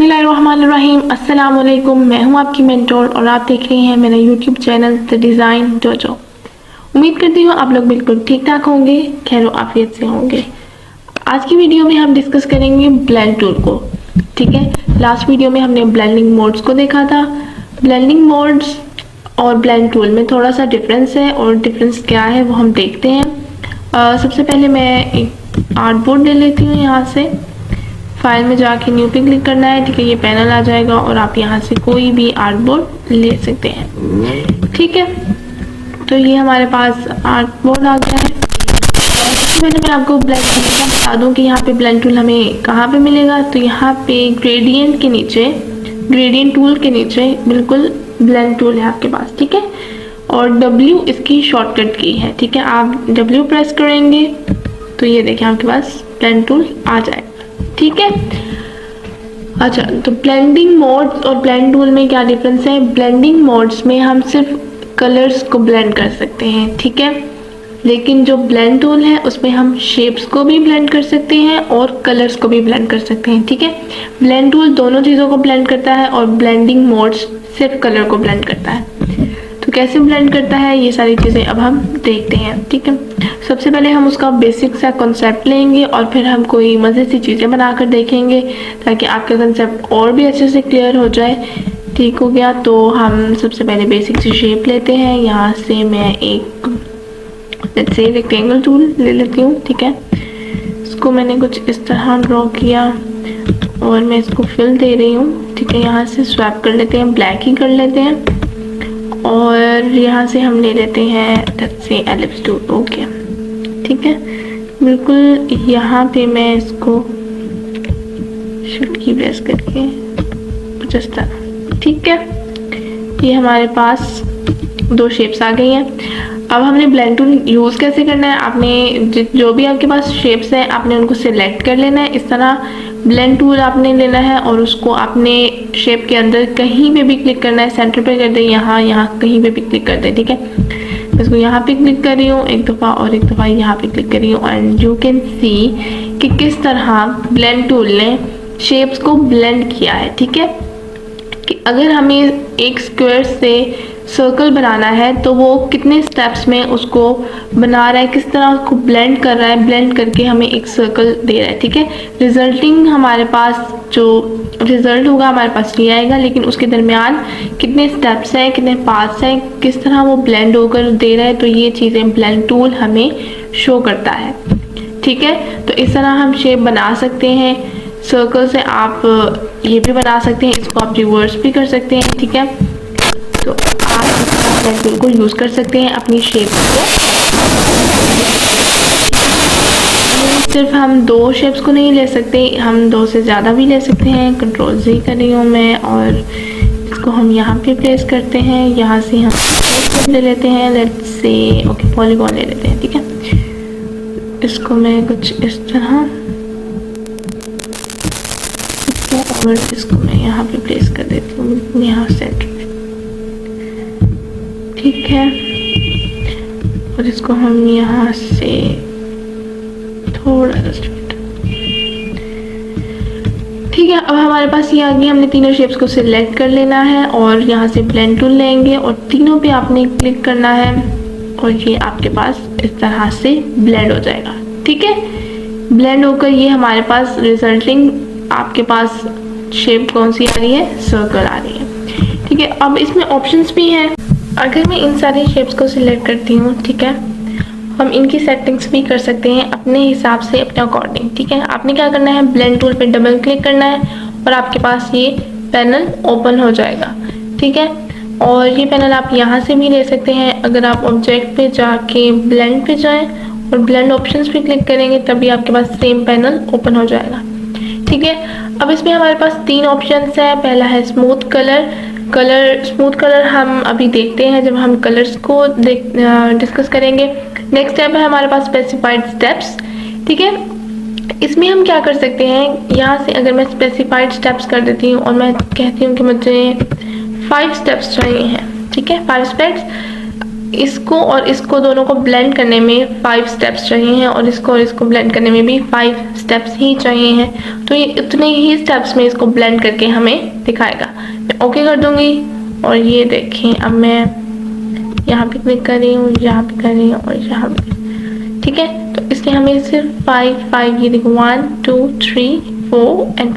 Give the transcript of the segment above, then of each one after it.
बिस्मिल्लाहिर्रहमानिर्रहीम। अस्सलाम वालेकुम। मैं हूं आपकी मेंटोर और आप देख रहे हैं मेरा YouTube channel the design dojo. उम्मीद करती हूँ आप लोग बिल्कुल ठीक ठाक होंगे, खैर आफियत से होंगे। आज की वीडियो में हम डिस्कस करेंगे ब्लेंड टूल को। ठीक है, लास्ट वीडियो में हमने ब्लेंडिंग मोड्स को देखा था। ब्लेंडिंग मोड्स और ब्लेंड टूल में थोड़ा सा डिफरेंस है और डिफरेंस क्या है वो हम देखते हैं। सबसे पहले मैं एक आर्ट बोर्ड ले लेती हूँ। यहाँ से फाइल में जाके न्यू पे क्लिक करना है। ठीक है, ये पैनल आ जाएगा और आप यहाँ से कोई भी आर्ट बोर्ड ले सकते हैं। ठीक है, तो ये हमारे पास आर्ट बोर्ड आ गया है। सबसे पहले मैं आपको ब्लेंड टूल का बता दूँ कि यहाँ पे ब्लेंड टूल हमें कहाँ पे मिलेगा। तो यहाँ पे ग्रेडियंट के नीचे, ग्रेडियंट टूल के नीचे बिल्कुल ब्लेंड टूल है आपके पास। ठीक है, और W इसकी शॉर्टकट की है। ठीक है, आप W प्रेस करेंगे तो ये देखिए आपके पास ब्लेंड टूल आ जाएगा। ठीक है, अच्छा, तो ब्लेंडिंग मोड्स और ब्लेंड टूल में क्या डिफरेंस है। ब्लेंडिंग मोड्स में हम सिर्फ कलर्स को ब्लेंड कर सकते हैं। ठीक है, लेकिन जो ब्लेंड टूल है उसमें हम शेप्स को भी ब्लेंड कर सकते हैं और कलर्स को भी ब्लेंड कर सकते हैं। ठीक है, ब्लेंड टूल दोनों चीज़ों को ब्लेंड करता है और ब्लेंडिंग मोड्स सिर्फ कलर को ब्लेंड करता है। तो कैसे ब्लेंड करता है ये सारी चीज़ें अब हम देखते हैं। ठीक है, सबसे पहले हम उसका बेसिक सा कॉन्सेप्ट लेंगे और फिर हम कोई मज़े सी चीज़ें बनाकर देखेंगे ताकि आपका कॉन्सेप्ट और भी अच्छे से क्लियर हो जाए। ठीक हो गया, तो हम सबसे पहले बेसिक सी शेप लेते हैं। यहाँ से मैं एक लेट्स से रेक्टेंगल टूल ले लेती हूँ। ठीक है, इसको मैंने कुछ इस तरह ड्रॉ किया और मैं इसको फिल दे रही हूँ। ठीक है, यहाँ से स्वैप कर लेते हैं, ब्लैक ही कर लेते हैं और यहाँ से हम ले लेते हैं let's say ellipse tool. Okay, ठीक है, बिल्कुल यहाँ पे मैं इसको शिफ्ट की प्रेस करके कुछ इस तरह। ठीक है, ये हमारे पास दो शेप्स आ गई हैं। अब हमने ब्लेंड टूल यूज़ कैसे करना है। आपने जो भी आपके पास शेप्स हैं आपने उनको सिलेक्ट कर लेना है। इस तरह ब्लेंड टूल आपने लेना है और उसको आपने शेप के अंदर कहीं पे भी क्लिक करना है। सेंटर पे कर दे, यहाँ कहीं पे भी क्लिक कर दे। ठीक है, मैं इसको यहाँ पे क्लिक कर रही हूँ एक दफ़ा और एक दफ़ा यहाँ पे क्लिक कर रही हूँ एंड यू कैन सी कि किस तरह ब्लेंड टूल ने शेप्स को ब्लेंड किया है। ठीक है, कि अगर हमें एक स्क्वायर से सर्कल बनाना है तो वो कितने स्टेप्स में उसको बना रहा है, किस तरह उसको ब्लेंड कर रहा है, ब्लेंड करके हमें एक सर्कल दे रहा है। ठीक है, रिजल्टिंग हमारे पास जो रिजल्ट होगा हमारे पास ये आएगा, लेकिन उसके दरमियान कितने स्टेप्स हैं, कितने पार्ट्स हैं, किस तरह वो ब्लेंड होकर दे रहा है, तो ये चीज़ें ब्लेंड टूल हमें शो करता है। ठीक है, तो इस तरह हम शेप बना सकते हैं। सर्कल से आप ये भी बना सकते हैं, इसको आप रिवर्स भी कर सकते हैं। ठीक है, तो आप ब्लेंड टूल को यूज़ कर सकते हैं अपनी शेप को। सिर्फ हम दो शेप्स को नहीं ले सकते, हम दो से ज़्यादा भी ले सकते हैं। कंट्रोल Z कर रही हूँ मैं और इसको हम यहाँ पे प्लेस करते हैं। यहाँ से हम ले लेते हैं लेट्स से ओके पॉलीगॉन ले लेते हैं। ठीक है, इसको मैं कुछ इस तरह और इसको मैं यहाँ पे प्लेस कर देती हूँ यहाँ सेंटर पे। ठीक है, और इसको हम यहाँ से थोड़ा सा ठीक है। अब हमारे पास ये आ गया, हमने तीनों शेप्स को सिलेक्ट कर लेना है और यहाँ से ब्लेंड टूल लेंगे और तीनों पे आपने क्लिक करना है और ये आपके पास इस तरह से ब्लेंड हो जाएगा। ठीक है, ब्लेंड होकर ये हमारे पास रिजल्टिंग आपके पास शेप कौन सी आ रही है, सर्कल आ रही है। ठीक है, अब इसमें ऑप्शंस भी हैं। अगर मैं इन सारी शेप्स को सिलेक्ट करती हूँ, ठीक है, हम इनकी सेटिंग्स भी कर सकते हैं अपने हिसाब से, अपने अकॉर्डिंग। ठीक है, आपने क्या करना है, ब्लेंड टूल पे डबल क्लिक करना है और आपके पास ये पैनल ओपन हो जाएगा। ठीक है, और ये पैनल आप यहाँ से भी ले सकते हैं। अगर आप ऑब्जेक्ट पे जाके ब्लेंड पे जाएं और ब्लेंड ऑप्शंस पे क्लिक करेंगे तभी आपके पास सेम पैनल ओपन हो जाएगा। ठीक है, अब इसमें हमारे पास तीन ऑप्शंस है। पहला है स्मूथ कलर। स्मूथ कलर हम अभी देखते हैं जब हम कलर्स को डिस्कस करेंगे। नेक्स्ट स्टेप है हमारे पास स्पेसिफाइड स्टेप्स। ठीक है, इसमें हम क्या कर सकते हैं, यहाँ से अगर मैं स्पेसिफाइड स्टेप्स कर देती हूँ और मैं कहती हूँ कि मुझे 5 स्टेप्स चाहिए हैं। ठीक है, 5 स्टेप्स इसको और इसको दोनों को ब्लेंड करने में 5 स्टेप्स चाहिए हैं और इसको ब्लेंड करने में भी 5 स्टेप्स ही चाहिए हैं। तो ये इतने ही स्टेप्स में इसको ब्लेंड करके हमें दिखाएगा। मैं ओके कर दूंगी और ये देखें अब मैं यहाँ पे क्लिक कर रही हूँ, यहाँ पे कर रही हूँ और यहाँ पे। ठीक है, तो इसलिए हमें सिर्फ 5 ये देखो 1 2 3 4 एंड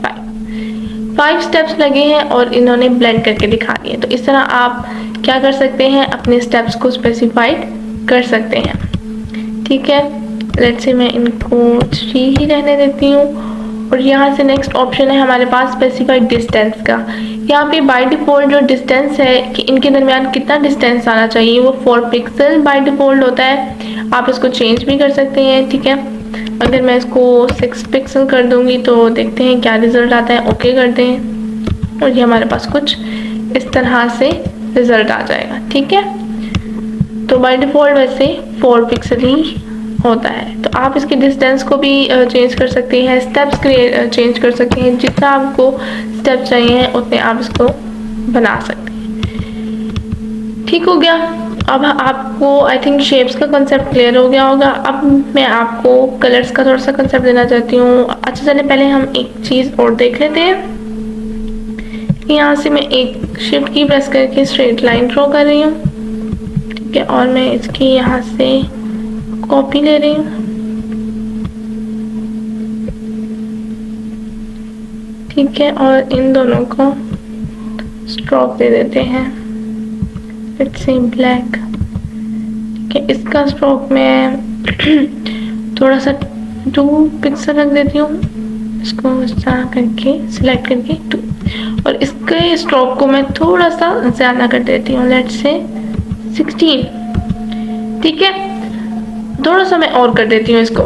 5 स्टेप्स लगे हैं और इन्होंने ब्लेंड करके दिखा दिए। तो इस तरह आप क्या कर सकते हैं, अपने स्टेप्स को स्पेसिफाइड कर सकते हैं। ठीक है, लेट्स से मैं इनको 3 ही रहने देती हूँ। और यहाँ से नेक्स्ट ऑप्शन है हमारे पास स्पेसिफाइड डिस्टेंस का। यहाँ पे बाय डिफ़ॉल्ट जो डिस्टेंस है कि इनके दरमियान कितना डिस्टेंस आना चाहिए वो 4 पिक्सल बाय डिफ़ॉल्ट होता है। आप इसको चेंज भी कर सकते हैं। ठीक है, अगर मैं इसको 6 पिक्सल कर दूंगी तो देखते हैं क्या रिजल्ट आता है। ओके कर दें और ये हमारे पास कुछ इस तरह से रिजल्ट आ जाएगा। ठीक है, तो बाय डिफ़ॉल्ट वैसे 4 पिक्सल ही होता है। तो आप इसके डिस्टेंस को भी चेंज कर सकते हैं, स्टेप्स चेंज कर सकते हैं। जितना आपको स्टेप चाहिए उतने आप इसको बना सकते हैं। ठीक हो गया, अब आपको आई थिंक शेप्स का कंसेप्ट क्लियर हो गया होगा। अब मैं आपको कलर्स का थोड़ा सा कंसेप्ट देना चाहती हूँ। अच्छा चलिए पहले हम एक चीज़ और देख लेते हैं। यहाँ से मैं एक शिफ्ट की प्रेस करके स्ट्रेट लाइन ड्रॉ कर रही हूँ। ठीक है, और मैं इसकी यहाँ से कॉपी ले रही हूँ। ठीक है, और इन दोनों को स्ट्रोक दे देते हैं, लेट्स से ब्लैक। ठीक है, इसका स्ट्रोक मैं थोड़ा सा 2 पिक्सल रख देती हूँ। इसको इस तरह करके सिलेक्ट करके 2, और इसके स्ट्रोक को मैं थोड़ा सा ज़्यादा कर देती हूँ, लेट्स से 16। ठीक है, थोड़ा सा मैं और कर देती हूँ इसको,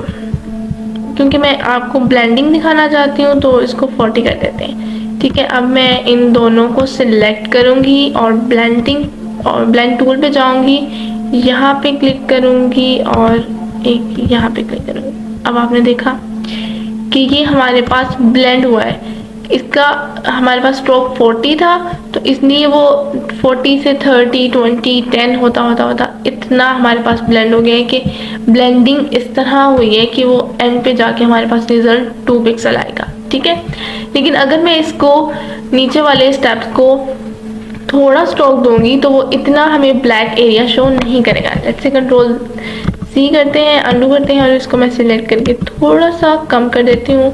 क्योंकि मैं आपको ब्लेंडिंग दिखाना चाहती हूँ तो इसको 40 कर देते हैं। ठीक है, अब मैं इन दोनों को सिलेक्ट करूँगी और ब्लेंड टूल पे जाऊँगी, यहाँ पे क्लिक करूँगी और एक यहाँ पे क्लिक करूँगी। अब आपने देखा कि ये हमारे पास ब्लेंड हुआ है। इसका हमारे पास स्ट्रोक 40 था तो इसलिए वो 40 से 30 20 10 होता इतना हमारे पास ब्लेंड हो गया है कि ब्लेंडिंग इस तरह हुई है कि वो एंड पे जाके हमारे पास रिजल्ट 2 पिक्सल आएगा। ठीक है, लेकिन अगर मैं इसको नीचे वाले स्टेप्स को थोड़ा स्ट्रोक दूंगी तो वो इतना हमें ब्लैक एरिया शो नहीं करेगा। जैसे कंट्रोल C करते हैं, अंडू करते हैं और इसको मैं सिलेक्ट करके थोड़ा सा कम कर देती हूँ,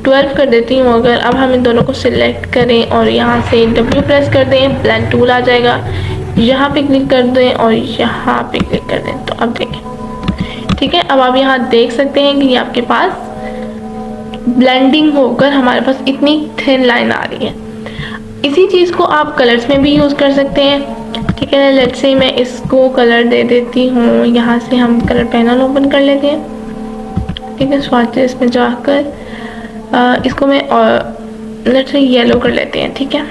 12 कर देती हूँ। अगर अब हम इन दोनों को सिलेक्ट करें और यहाँ से W प्रेस कर दें, ब्लेंड टूल आ जाएगा, यहाँ पे क्लिक कर दें और यहाँ पे क्लिक कर दें। तो अब देखें, ठीक है, अब आप यहाँ देख सकते हैं कि ये आपके पास ब्लेंडिंग होकर हमारे पास इतनी थिन लाइन आ रही है। इसी चीज़ को आप कलर्स में भी यूज़ कर सकते हैं। ठीक है, लेट्स से मैं इसको कलर दे देती हूँ। यहाँ से हम कलर पैनल ओपन कर लेते हैं। ठीक है, स्वाचेस में जाकर इसको मैं लेट्स से येलो कर लेते हैं। ठीक है,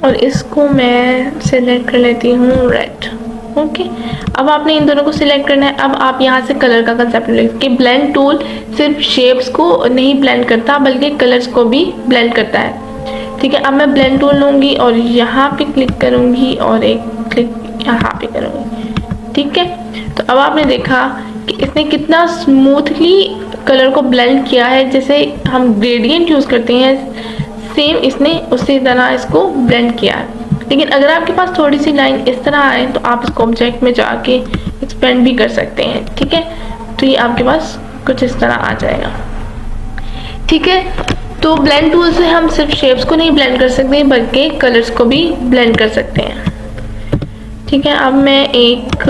और इसको मैं सिलेक्ट कर लेती हूँ रेड। ओके, अब आपने इन दोनों को सिलेक्ट करना है। अब आप यहाँ से कलर का कंसेप्ट लेंगे कि ब्लेंड टूल सिर्फ शेप्स को नहीं ब्लेंड करता बल्कि कलर्स को भी ब्लेंड करता है। ठीक है, अब मैं ब्लेंड टूल लूँगी और यहाँ पे क्लिक करूँगी और एक क्लिक यहाँ पे करूँगी। ठीक है, तो अब आपने देखा कि इसने कितना स्मूथली कलर को ब्लेंड किया है। जैसे हम ग्रेडियंट यूज़ करते हैं सेम इसने उसी तरह इसको ब्लेंड किया है। लेकिन अगर आपके पास थोड़ी सी लाइन इस तरह आए तो आप इसको ऑब्जेक्ट में जाके एक्सपेंड भी कर सकते हैं। ठीक है, तो ये आपके पास कुछ इस तरह आ जाएगा। ठीक है, तो ब्लेंड टूल से हम सिर्फ शेप्स को नहीं ब्लेंड कर सकते बल्कि कलर्स को भी ब्लेंड कर सकते हैं। ठीक है, अब मैं एक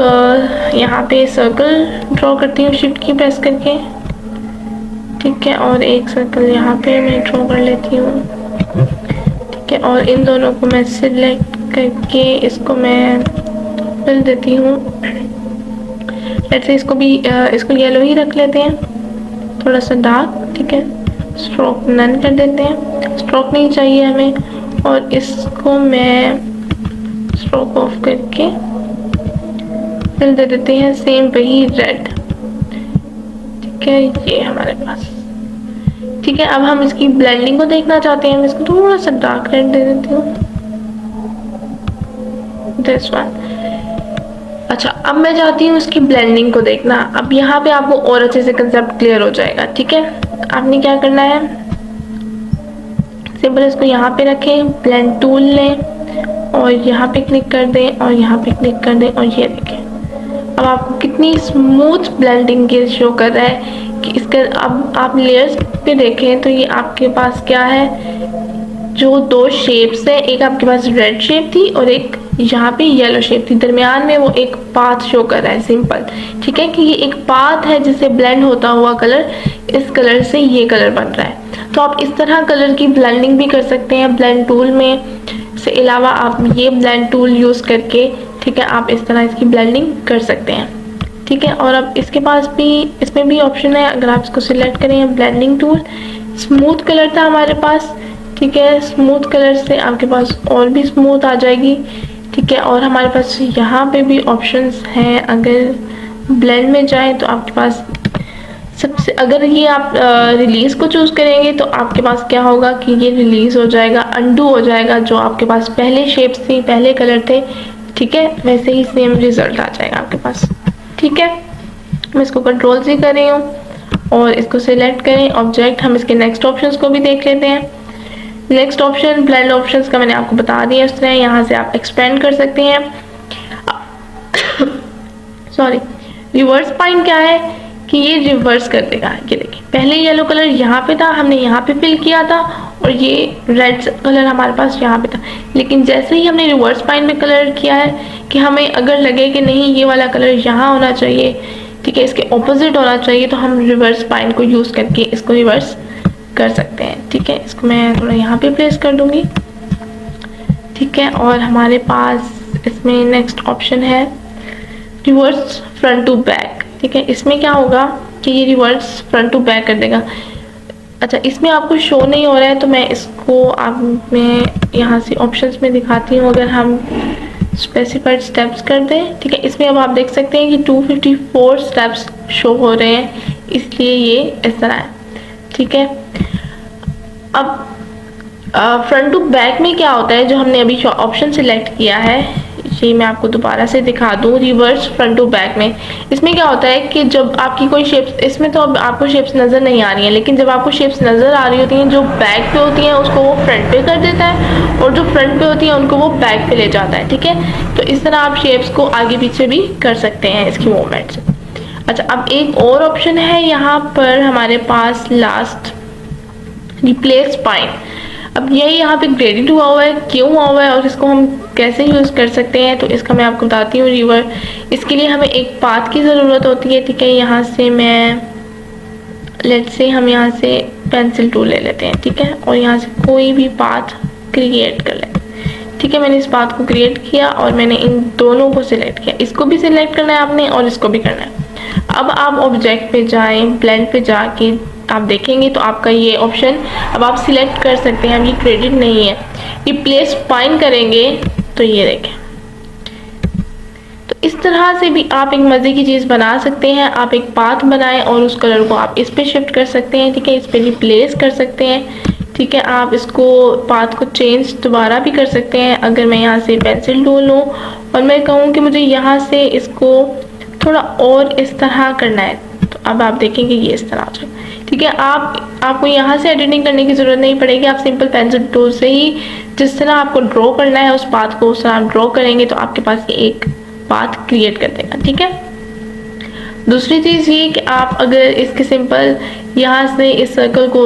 यहाँ पे सर्कल ड्रॉ करती हूँ शिफ्ट की प्रेस करके। ठीक है, और एक सर्कल यहाँ पे मैं ड्रॉ कर लेती हूँ। ठीक है, और इन दोनों को मैं सिलेक्ट करके इसको मैं फिल देती हूँ। ऐसे इसको येलो ही रख लेते हैं, थोड़ा सा डार्क। ठीक है, स्ट्रोक नन कर देते हैं, स्ट्रोक नहीं चाहिए हमें। और इसको मैं स्ट्रोक ऑफ करके फिल दे देते हैं सेम वही रेड। ठीक है, ये हमारे पास। ठीक है, अब हम इसकी ब्लेंडिंग को देखना चाहते हैं। मैं इसको थोड़ा सा डार्क रेड दे देती हूँ, दिस वन। अच्छा, अब मैं चाहती हूँ इसकी ब्लेंडिंग को देखना। अब यहाँ पे आपको और अच्छे से कंसेप्ट क्लियर हो जाएगा। ठीक है, आपने क्या करना है, सिंपल इसको यहाँ पे रखें, ब्लेंड टूल लें और यहाँ पे क्लिक कर दें और यहाँ पे क्लिक कर दें और ये देखें अब आपको कितनी स्मूथ ब्लेंडिंग के शो कर रहा है कि इसका। अब आप लेयर्स पे देखें तो ये आपके पास क्या है, जो दो शेप्स है, एक आपके पास रेड शेप थी और एक यहाँ पे येलो शेप थी, दरमियान में वो एक पाथ शो कर रहा है सिंपल। ठीक है, कि ये एक पाथ है जिससे ब्लेंड होता हुआ कलर इस कलर से ये कलर बन रहा है। तो आप इस तरह कलर की ब्लेंडिंग भी कर सकते हैं ब्लेंड टूल में। इसके अलावा आप ये ब्लेंड टूल यूज़ करके, ठीक है, आप इस तरह इसकी ब्लेंडिंग कर सकते हैं। ठीक है, और अब इसके पास भी, इसमें भी ऑप्शन है, अगर आप इसको सिलेक्ट करें ब्लेंडिंग टूल, स्मूथ कलर था हमारे पास। ठीक है, स्मूथ कलर से आपके पास और भी स्मूथ आ जाएगी। ठीक है, और हमारे पास यहाँ पे भी ऑप्शंस हैं। अगर ब्लेंड में जाएं तो आपके पास सबसे, अगर ये आप रिलीज़ को चूज़ करेंगे तो आपके पास क्या होगा कि ये रिलीज़ हो जाएगा, अंडू हो जाएगा, जो आपके पास पहले शेप्स थी, पहले कलर थे। ठीक है, वैसे ही सेम रिजल्ट आ जाएगा आपके पास। ठीक है, मैं इसको कंट्रोल से कर रही हूँ और इसको सिलेक्ट करें ऑब्जेक्ट। हम इसके नेक्स्ट ऑप्शंस को भी देख लेते हैं। नेक्स्ट ऑप्शन ब्लेंड ऑप्शंस का मैंने आपको बता दिया इस तरह, यहाँ से आप एक्सपेंड कर सकते हैं। सॉरी, रिवर्स पॉइंट क्या है कि ये रिवर्स कर देगा। ये देखिए, पहले येलो कलर यहाँ पे था, हमने यहाँ पे फिल किया था और ये रेड कलर हमारे पास यहाँ पे था, लेकिन जैसे ही हमने रिवर्स पॉइंट में कलर किया है कि हमें अगर लगे कि नहीं ये वाला कलर यहाँ होना चाहिए, ठीक है, इसके ऑपोजिट होना चाहिए, तो हम रिवर्स पॉइंट को यूज़ करके इसको रिवर्स कर सकते हैं। ठीक है, इसको मैं थोड़ा यहाँ पे प्लेस कर दूंगी। ठीक है, और हमारे पास इसमें नेक्स्ट ऑप्शन है रिवर्स फ्रंट टू बैक। ठीक है, इसमें क्या होगा कि ये रिवर्स फ्रंट टू बैक कर देगा। अच्छा, इसमें आपको शो नहीं हो रहा है तो मैं इसको मैं यहाँ से ऑप्शंस में दिखाती हूँ। अगर हम स्पेसिफाइड स्टेप्स कर दें, ठीक है, इसमें अब आप देख सकते हैं कि 254 स्टेप्स शो हो रहे हैं, इसलिए ये इस तरह है। ठीक है, अब फ्रंट टू बैक में क्या होता है, जो हमने अभी ऑप्शन सिलेक्ट किया है, ये मैं आपको दोबारा से दिखा दूँ। रिवर्स फ्रंट टू बैक में इसमें क्या होता है कि जब आपकी कोई शेप्स, इसमें तो अब आपको शेप्स नज़र नहीं आ रही हैं, लेकिन जब आपको शेप्स नज़र आ रही होती हैं, जो बैक पे होती हैं उसको वो फ्रंट पे कर देता है और जो फ्रंट पे होती हैं उनको वो बैक पे ले जाता है। ठीक है, तो इस तरह आप शेप्स को आगे पीछे भी कर सकते हैं इसकी मूवमेंट से। अच्छा, अब एक और ऑप्शन है यहाँ पर हमारे पास लास्ट, रिप्लेस पॉइंट। अब यही यहाँ पे ग्रेडेड हुआ हुआ है, क्यों हुआ हुआ है और इसको हम कैसे यूज़ कर सकते हैं, तो इसका मैं आपको बताती हूँ। इसके लिए हमें एक पाथ की ज़रूरत होती है। ठीक है, यहाँ से मैं लेट्स से हम यहाँ से पेंसिल टूल ले लेते हैं। ठीक है, और यहाँ से कोई भी पाथ क्रिएट कर लेते हैं। ठीक है, मैंने इस पाथ को क्रिएट किया और मैंने इन दोनों को सिलेक्ट किया। इसको भी सिलेक्ट करना है आपने और इसको भी करना है। अब आप ऑब्जेक्ट पे जाएं, ब्लेंड पे जाके आप देखेंगे तो आपका ये ऑप्शन अब आप सिलेक्ट कर सकते हैं। अब ये क्रेडिट नहीं है, रिप्लेस पॉइंट करेंगे तो ये देखें। तो इस तरह से भी आप एक मज़े की चीज़ बना सकते हैं। आप एक पाथ बनाएं और उस कलर को आप इस पे शिफ्ट कर सकते हैं। ठीक है, इस पे रिप्लेस कर सकते हैं। ठीक है, आप इसको पाथ को चेंज दोबारा भी कर सकते हैं। अगर मैं यहाँ से पेंसिल टूल लूँ और मैं कहूँ कि मुझे यहाँ से इसको थोड़ा और इस तरह करना है, तो अब आप देखेंगे ये इस तरह आ जाएगा। ठीक है, आपको यहाँ से एडिटिंग करने की ज़रूरत नहीं पड़ेगी। आप सिंपल पेंसिल टूल से ही जिस तरह आपको ड्रॉ करना है उस पाथ को उस तरह आप ड्रॉ करेंगे तो आपके पास ये एक पाथ क्रिएट कर देगा। ठीक है, दूसरी चीज़ ये कि आप अगर इसके सिंपल यहाँ से इस सर्कल को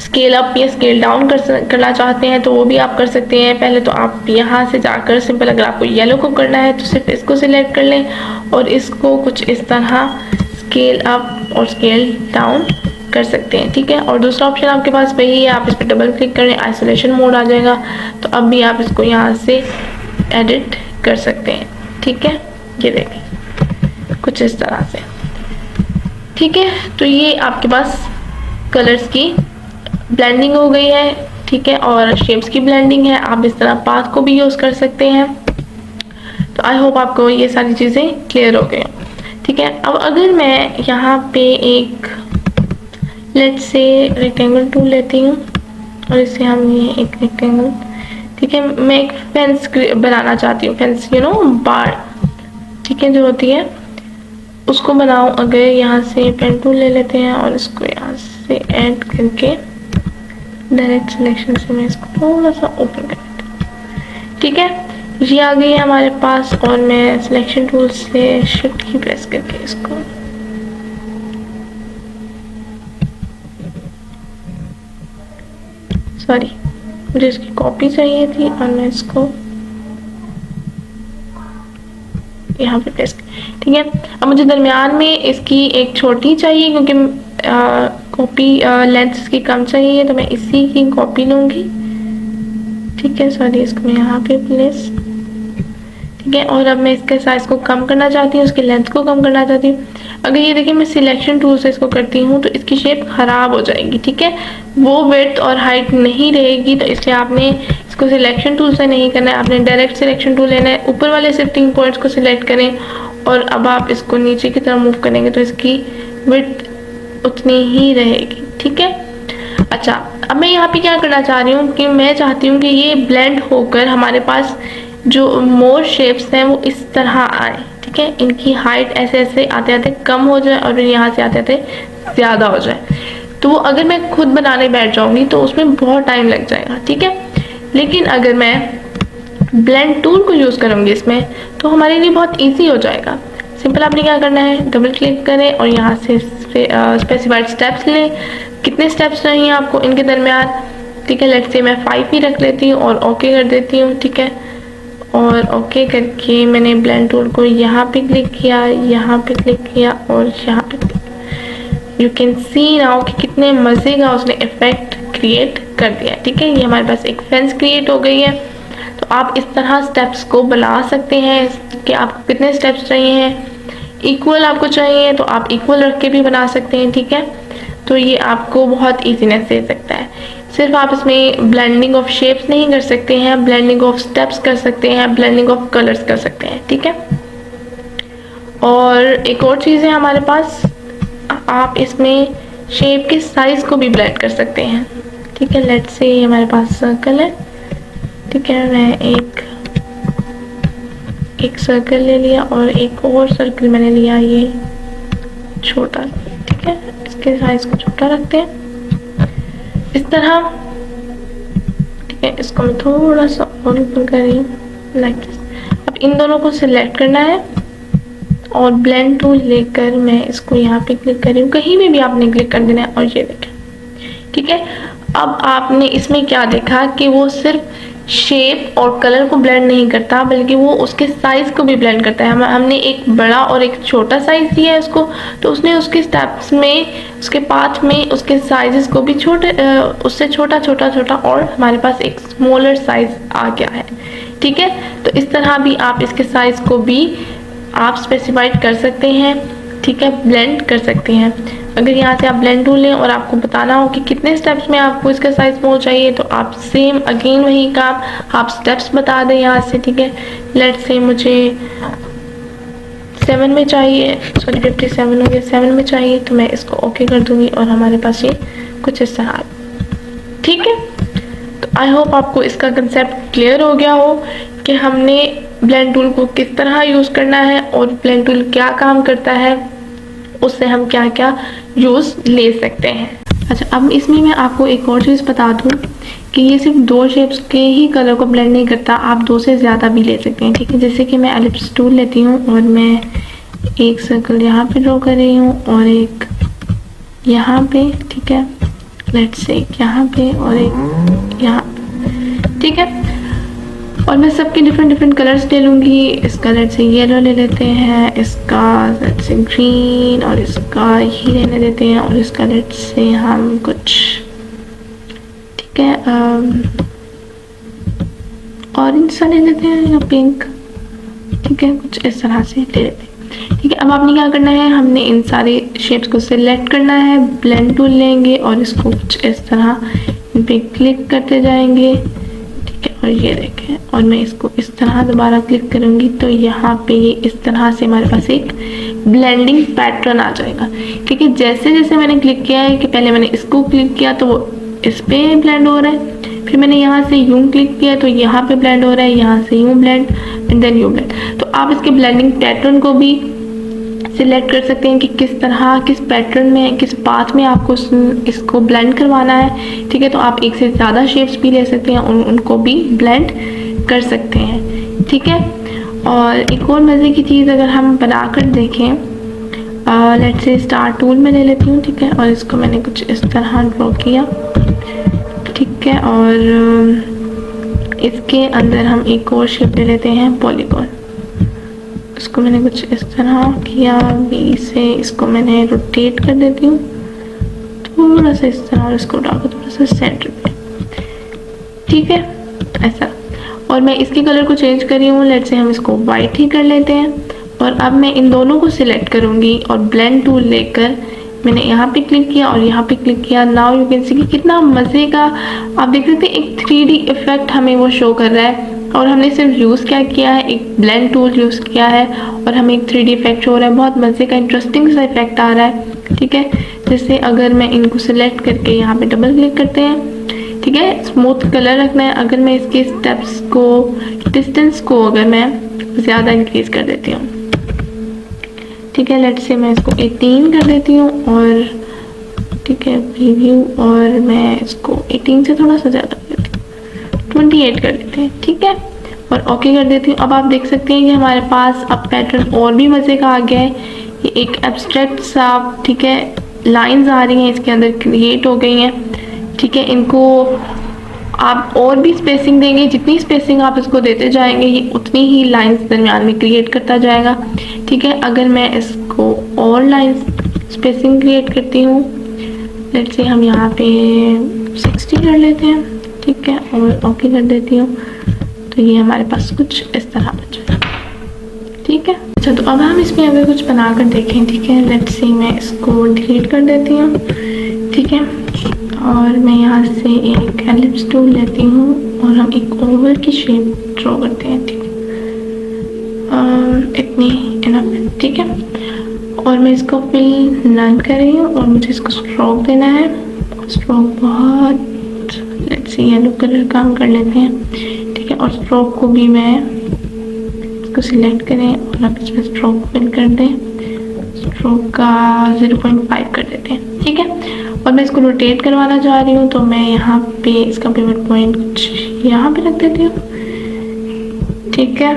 स्केल अप या स्केल डाउन करना चाहते हैं तो वो भी आप कर सकते हैं। पहले तो आप यहाँ से जाकर सिंपल, अगर आपको येलो को करना है तो सिर्फ इसको सिलेक्ट कर लें और इसको कुछ इस तरह स्केल अप और स्केल डाउन कर सकते हैं। ठीक है, और दूसरा ऑप्शन आपके पास वही है, आप इस पर डबल क्लिक करें, आइसोलेशन मोड आ जाएगा, तो अब भी आप इसको यहाँ से एडिट कर सकते हैं। ठीक है, ये देखें कुछ इस तरह से। ठीक है, तो ये आपके पास कलर्स की ब्लेंडिंग हो गई है। ठीक है, और शेप्स की ब्लेंडिंग है। आप इस तरह पाथ को भी यूज़ कर सकते हैं। तो आई होप आपको ये सारी चीज़ें क्लियर हो गई। ठीक है, अब अगर मैं यहाँ पे एक लेट्स से रेक्टेंगल टूल लेती हूँ और इससे हम ये एक रेक्टेंगल, ठीक है, मैं एक फेंस बनाना चाहती हूँ, फेंस बार। ठीक है, जो होती है उसको बनाओ। अगर यहाँ से पेन टूल ले लेते हैं और इसको यहाँ से ऐड करके डायरेक्ट सिलेक्शन से मैं इसको थोड़ा सा ओपन कर देती हूँ। ठीक है, ये आ गई है हमारे पास और मैं सिलेक्शन टूल से शिफ्ट की प्रेस करके इसको मुझे इसकी कॉपी चाहिए थी और मैं इसको यहाँ पे प्रेस। ठीक है, अब मुझे दरमियान में इसकी एक छोटी चाहिए क्योंकि कॉपी लेंथ इसकी कम चाहिए, तो मैं इसी की कॉपी लूँगी। ठीक है, सॉरी, इसको मैं यहाँ पे प्लेस। ठीक है, और अब मैं इसके साइज को कम करना चाहती हूँ, इसकी लेंथ को कम करना चाहती हूँ। अगर ये देखिए मैं सिलेक्शन टूल से इसको करती हूँ तो इसकी शेप खराब हो जाएगी। ठीक है, वो विड्थ और हाइट नहीं रहेगी, तो इसलिए आपने इसको सिलेक्शन टूल से नहीं करना है, आपने डायरेक्ट सिलेक्शन टूल लेना है। ऊपर वाले शिफ्टिंग पॉइंट्स को सिलेक्ट करें और अब आप इसको नीचे की तरफ मूव करेंगे तो इसकी विड्थ उतनी ही रहेगी। ठीक है, अच्छा, अब मैं यहाँ पे क्या करना चाह रही हूँ कि मैं चाहती हूँ कि ये ब्लेंड होकर हमारे पास जो मोर शेप्स हैं वो इस तरह आए। ठीक है, इनकी हाइट ऐसे ऐसे आते आते कम हो जाए और फिर यहाँ से आते आते ज़्यादा हो जाए। तो वो अगर मैं खुद बनाने बैठ जाऊँगी तो उसमें बहुत टाइम लग जाएगा। ठीक है, लेकिन अगर मैं ब्लेंड टूल को यूज़ करूँगी इसमें तो हमारे लिए बहुत ईजी हो जाएगा। सिंपल आपने क्या करना है, डबल क्लिक करें और यहाँ से स्पेसिफाइड स्टेप्स लें। कितने स्टेप्स चाहिए आपको इनके दरमियान। ठीक है, लेट्स से मैं 5 ही रख लेती हूँ और ओके कर देती हूँ। ठीक है, और ओके करके मैंने ब्लेंड टूल को यहाँ पे क्लिक किया, यहाँ पे क्लिक किया और यहाँ पे click. You can see now कि कितने मज़े का उसने इफेक्ट क्रिएट कर दिया। ठीक है, ये हमारे पास एक फेंस क्रिएट हो गई है। तो आप इस तरह स्टेप्स को बना सकते हैं कि आपको कितने स्टेप्स चाहिए हैं। इक्वल आपको चाहिए तो आप इक्वल रख के भी बना सकते हैं। ठीक है, तो ये आपको बहुत ईजीनेस दे सकता है। सिर्फ आप इसमें ब्लेंडिंग ऑफ शेप्स नहीं कर सकते हैं, ब्लेंडिंग ऑफ स्टेप्स कर सकते हैं, ब्लेंडिंग ऑफ कलर्स कर सकते हैं। ठीक है, और एक और चीज़ है हमारे पास, आप इसमें शेप के साइज को भी ब्लेंड कर सकते हैं। ठीक है, लेट्स से हमारे पास सर्कल है। ठीक है, मैं एक सर्कल ले लिया और एक और सर्कल मैंने लिया ये छोटा। ठीक है, इसके साइज को छोटा रखते हैं इस तरह। ठीक है, इसको मैं थोड़ा सा और ऊपर कर रही हूँ लाइक दिस। अब इन दोनों को सिलेक्ट करना है और ब्लेंड टूल लेकर मैं इसको यहाँ पे क्लिक कर रही हूँ, कहीं भी आपने क्लिक कर देना है और ये देखें। ठीक है, अब आपने इसमें क्या देखा कि वो सिर्फ शेप और कलर को ब्लेंड नहीं करता बल्कि वो उसके साइज को भी ब्लेंड करता है। हमने एक बड़ा और एक छोटा साइज दिया है उसको, तो उसने उसके स्टेप्स में, उसके पाथ में उसके साइजेस को भी छोटे, उससे छोटा छोटा छोटा और हमारे पास एक स्मॉलर साइज आ गया है। ठीक है, तो इस तरह भी आप इसके साइज को भी आप स्पेसिफाइड कर सकते हैं। ठीक है, ब्लेंड कर सकते हैं। अगर यहाँ से आप ब्लेंड टूल लें और आपको बताना हो कि कितने स्टेप्स में आपको इसका साइज स्मॉल चाहिए तो आप सेम अगेन वही काम, आप स्टेप्स बता दें यहाँ से। ठीक है, लेट्स से मुझे 7 में चाहिए, सॉरी 57 हो गया, 7 में चाहिए, तो मैं इसको ओके कर दूंगी और हमारे पास ये कुछ इस तरह। ठीक है, तो आई होप आपको इसका कंसेप्ट क्लियर हो गया हो कि हमने ब्लेंड टूल को किस तरह यूज़ करना है और ब्लेंड टूल क्या काम करता है, उससे हम क्या क्या यूज़ ले सकते हैं। अच्छा, अब इसमें मैं आपको एक और चीज़ बता दूं कि ये सिर्फ 2 शेप्स के ही कलर को ब्लेंड नहीं करता, आप 2 से ज़्यादा भी ले सकते हैं। ठीक है, जैसे कि मैं एलिप्स टूल लेती हूँ और मैं एक सर्कल यहाँ पे ड्रॉ कर रही हूँ और एक यहाँ पे। ठीक है, लेट्स से एक यहाँ पे और एक यहाँ पे। ठीक है, और मैं सबके डिफरेंट कलर्स ले लूँगी। इस कलर से येलो ले लेते हैं, इसका लेट्स से ग्रीन और इसका ही लेने देते हैं और इस कलर से हम कुछ, ठीक है, ऑरेंज सा ले लेते हैं या पिंक। ठीक है, कुछ इस तरह से ले लेते हैं। ठीक है, अब आपने क्या करना है, हमने इन सारे शेप्स को सिलेक्ट करना है, ब्लेंड टूल लेंगे और इसको कुछ इस तरह इन पे क्लिक करते जाएंगे। और ये देखें, और मैं इसको इस तरह दोबारा क्लिक करूंगी तो यहाँ पे ये इस तरह से हमारे पास एक ब्लेंडिंग पैटर्न आ जाएगा। ठीक है, जैसे जैसे मैंने क्लिक किया है कि पहले मैंने इसको क्लिक किया तो वो इस पे ब्लेंड हो रहा है, फिर मैंने यहाँ से यूं क्लिक किया तो यहाँ पे ब्लेंड हो रहा है, यहाँ से यूं blend, and then you blend. तो आप इसके ब्लेंडिंग पैटर्न को भी सिलेक्ट कर सकते हैं कि किस तरह, किस पैटर्न में, किस पाथ में आपको इसको ब्लेंड करवाना है। ठीक है, तो आप एक से ज़्यादा शेप्स भी ले सकते हैं और उनको भी ब्लेंड कर सकते हैं। ठीक है, और एक और मज़े की चीज़ अगर हम बना कर देखें, लेट्स से स्टार टूल में ले लेती हूँ। ठीक है, और इसको मैंने कुछ इस तरह ड्रॉ किया। ठीक है, और इसके अंदर हम एक और शेप ले लेते हैं पॉलीगॉन। इसको मैंने कुछ इस तरह किया, बी से इसको मैंने रोटेट कर देती हूँ थोड़ा सा इस तरह, और इसको डालकर थोड़ा सा सेंटर पे। ठीक है, ऐसा। और मैं इसके कलर को चेंज कर रही हूँ, लेट्स से हम इसको वाइट ही कर लेते हैं। और अब मैं इन दोनों को सिलेक्ट करूँगी और ब्लेंड टूल लेकर मैंने यहाँ पे क्लिक किया और यहाँ पे क्लिक किया। नाउ यू कैन सी कि कितना मज़े का आप देख सकते हैं एक 3D इफेक्ट हमें वो शो कर रहा है। और हमने सिर्फ यूज़ क्या किया है, एक ब्लेंड टूल यूज़ किया है और हमें एक 3D इफेक्ट शो हो रहा है। बहुत मज़े का इंटरेस्टिंग सा इफेक्ट आ रहा है। ठीक है, जैसे अगर मैं इनको सिलेक्ट करके यहाँ पे डबल क्लिक करते हैं। ठीक है, स्मूथ कलर रखना है। अगर मैं इसके स्टेप्स को, डिस्टेंस को अगर मैं ज़्यादा इंक्रीज कर देती हूँ, ठीक है, लेट्स से मैं इसको 18 कर देती हूँ। और ठीक है, प्रीव्यू, और मैं इसको 18 से थोड़ा सा ज़्यादा कर देती हूँ, 28 कर देते हैं। ठीक है, और ओके कर देती हूँ। अब आप देख सकते हैं कि हमारे पास अब पैटर्न और भी मज़े का आ गया है। ये एक एब्स्ट्रैक्ट सा, ठीक है, लाइंस आ रही हैं इसके अंदर, क्रिएट हो गई हैं। ठीक है, इनको आप और भी स्पेसिंग देंगे, जितनी स्पेसिंग आप इसको देते जाएंगे ये उतनी ही लाइंस दरमियान में क्रिएट करता जाएगा। ठीक है, अगर मैं इसको और लाइंस स्पेसिंग क्रिएट करती हूँ, लेट्स से हम यहाँ पे 60 कर लेते हैं। ठीक है, और ओके कर देती हूँ, तो ये हमारे पास कुछ इस तरह बचा। ठीक है, अच्छा, तो अब हम इसमें अगर कुछ बना कर देखें। ठीक है, लेट्स से मैं इसको डिलीट कर देती हूँ। ठीक है, और मैं यहाँ से एक एलिप्स टूल लेती हूँ और हम एक ओवल की शेप ड्रॉ करते हैं। ठीक है, इतनी इनफ। ठीक है, और मैं इसको फिल नन कर रही हूँ और मुझे इसको स्ट्रोक देना है। स्ट्रोक बहुत, लेट्स से येलो कलर का हम कर लेते हैं। ठीक है, और स्ट्रोक को भी मैं इसको सिलेक्ट करें और अब इसमें स्ट्रोक फिल कर दें। स्ट्रोक का 0.5 कर देते हैं। ठीक है, और मैं इसको रोटेट करवाना चाह रही हूँ, तो मैं यहाँ पे इसका पिवट पॉइंट कुछ यहाँ पे रख देती हूँ। ठीक है,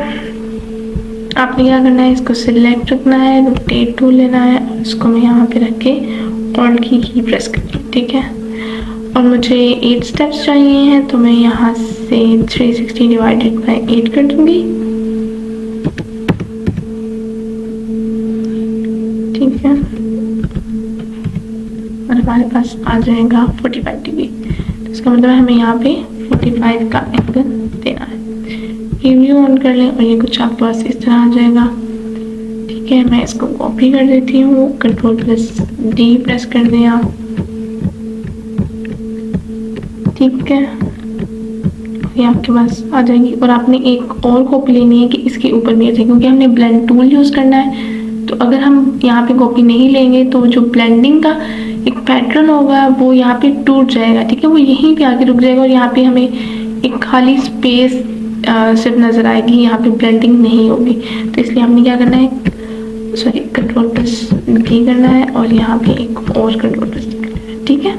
आपने क्या करना है, इसको सिलेक्ट रखना है, रोटेट टूल लेना है और इसको मैं यहाँ पे रख के ऑल्ट की प्रेस करनी। ठीक है, और मुझे 8 स्टेप्स चाहिए हैं, तो मैं यहाँ से 360 डिवाइडेड बाय 8 कर दूँगी। ठीक है, और हमारे पास आ जाएगा 45 डिग्री। तो इसका मतलब हमें यहाँ पे 45 का एंगल देना है। रिव्यू ऑन कर लें और ये कुछ आपके पास इस तरह आ जाएगा। ठीक है, मैं इसको कॉपी कर देती हूँ, Ctrl+D प्रेस कर दें आप। ठीक है, ये आपके पास आ जाएगी। और आपने एक और कॉपी लेनी है कि इसके ऊपर भी आ जाए, क्योंकि हमने ब्लेंड टूल यूज़ करना है। तो अगर हम यहाँ पे कॉपी नहीं लेंगे तो जो ब्लेंडिंग का एक पैटर्न होगा वो यहाँ पे टूट जाएगा। ठीक है, वो यहीं पे आके रुक जाएगा और यहाँ पे हमें एक खाली स्पेस सिर्फ नज़र आएगी, यहाँ पे ब्लेंडिंग नहीं होगी। तो इसलिए हमने क्या करना है, सॉरी, Ctrl+D करना है और यहाँ पे एक और Ctrl+D करना है। ठीक है,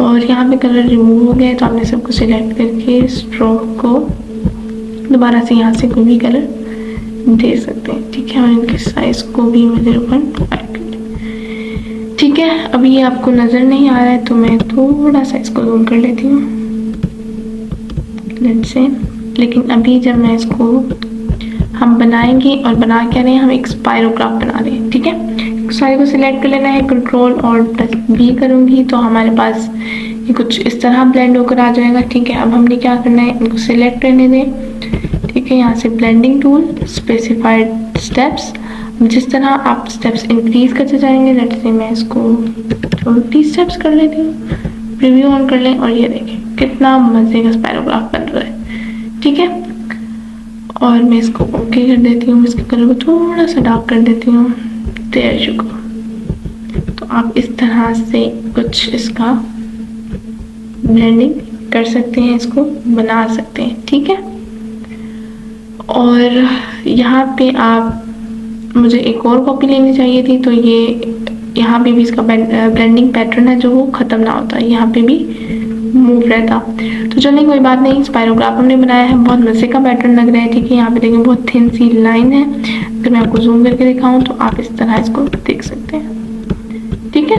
और यहाँ पे कलर रिमूव हो गया है, तो आपने सबको सिलेक्ट करके स्ट्रोक को दोबारा से यहाँ से कोई भी कलर दे सकते हैं। ठीक है, और इनके साइज को भी मैं 0.5 कर दूँ। ठीक है, अभी ये आपको नज़र नहीं आ रहा है तो मैं थोड़ा सा इसको जूम कर लेती हूँ, लेट्स से। लेकिन अभी जब मैं इसको हम बनाएंगे, और बना क्या रहे हैं, हम एक स्पायरोग्राफ बना रहे हैं। ठीक है, सारे को सिलेक्ट कर लेना है, Ctrl+B करूँगी तो हमारे पास ये कुछ इस तरह ब्लेंड होकर आ जाएगा। ठीक है, अब हमने क्या करना है, इनको सिलेक्ट करने दें। ठीक है, यहाँ से ब्लेंडिंग टूल, स्पेसिफाइड स्टेप्स, जिस तरह आप स्टेप्स इंक्रीज करते जाएंगे। लेट्स से मैं इसको 20 स्टेप्स कर लेती हूँ। प्रीव्यू ऑन कर लें और ये देखें कितना मज़े का स्पायरोग्राफ बन रहा है। ठीक है, और मैं इसको ओके कर देती हूँ, इसके कलर को थोड़ा सा डार्क कर देती हूँ। There you go. तो आप इस तरह से कुछ इसका ब्लेंडिंग कर सकते हैं, इसको बना सकते हैं। ठीक है, और यहाँ पे आप, मुझे एक और कॉपी लेनी चाहिए थी, तो ये यहाँ पे भी इसका ब्लेंडिंग पैटर्न है जो वो ख़त्म ना होता, यहाँ पे भी मूव रहता। तो चलिए कोई बात नहीं, स्पायरोग्राफ हमने बनाया है, बहुत मज़े का पैटर्न लग रहा है। ठीक है, यहाँ पे देखिए बहुत थिन सी लाइन है, अगर मैं आपको जूम करके दिखाऊं तो आप इस तरह इसको देख सकते हैं। ठीक है,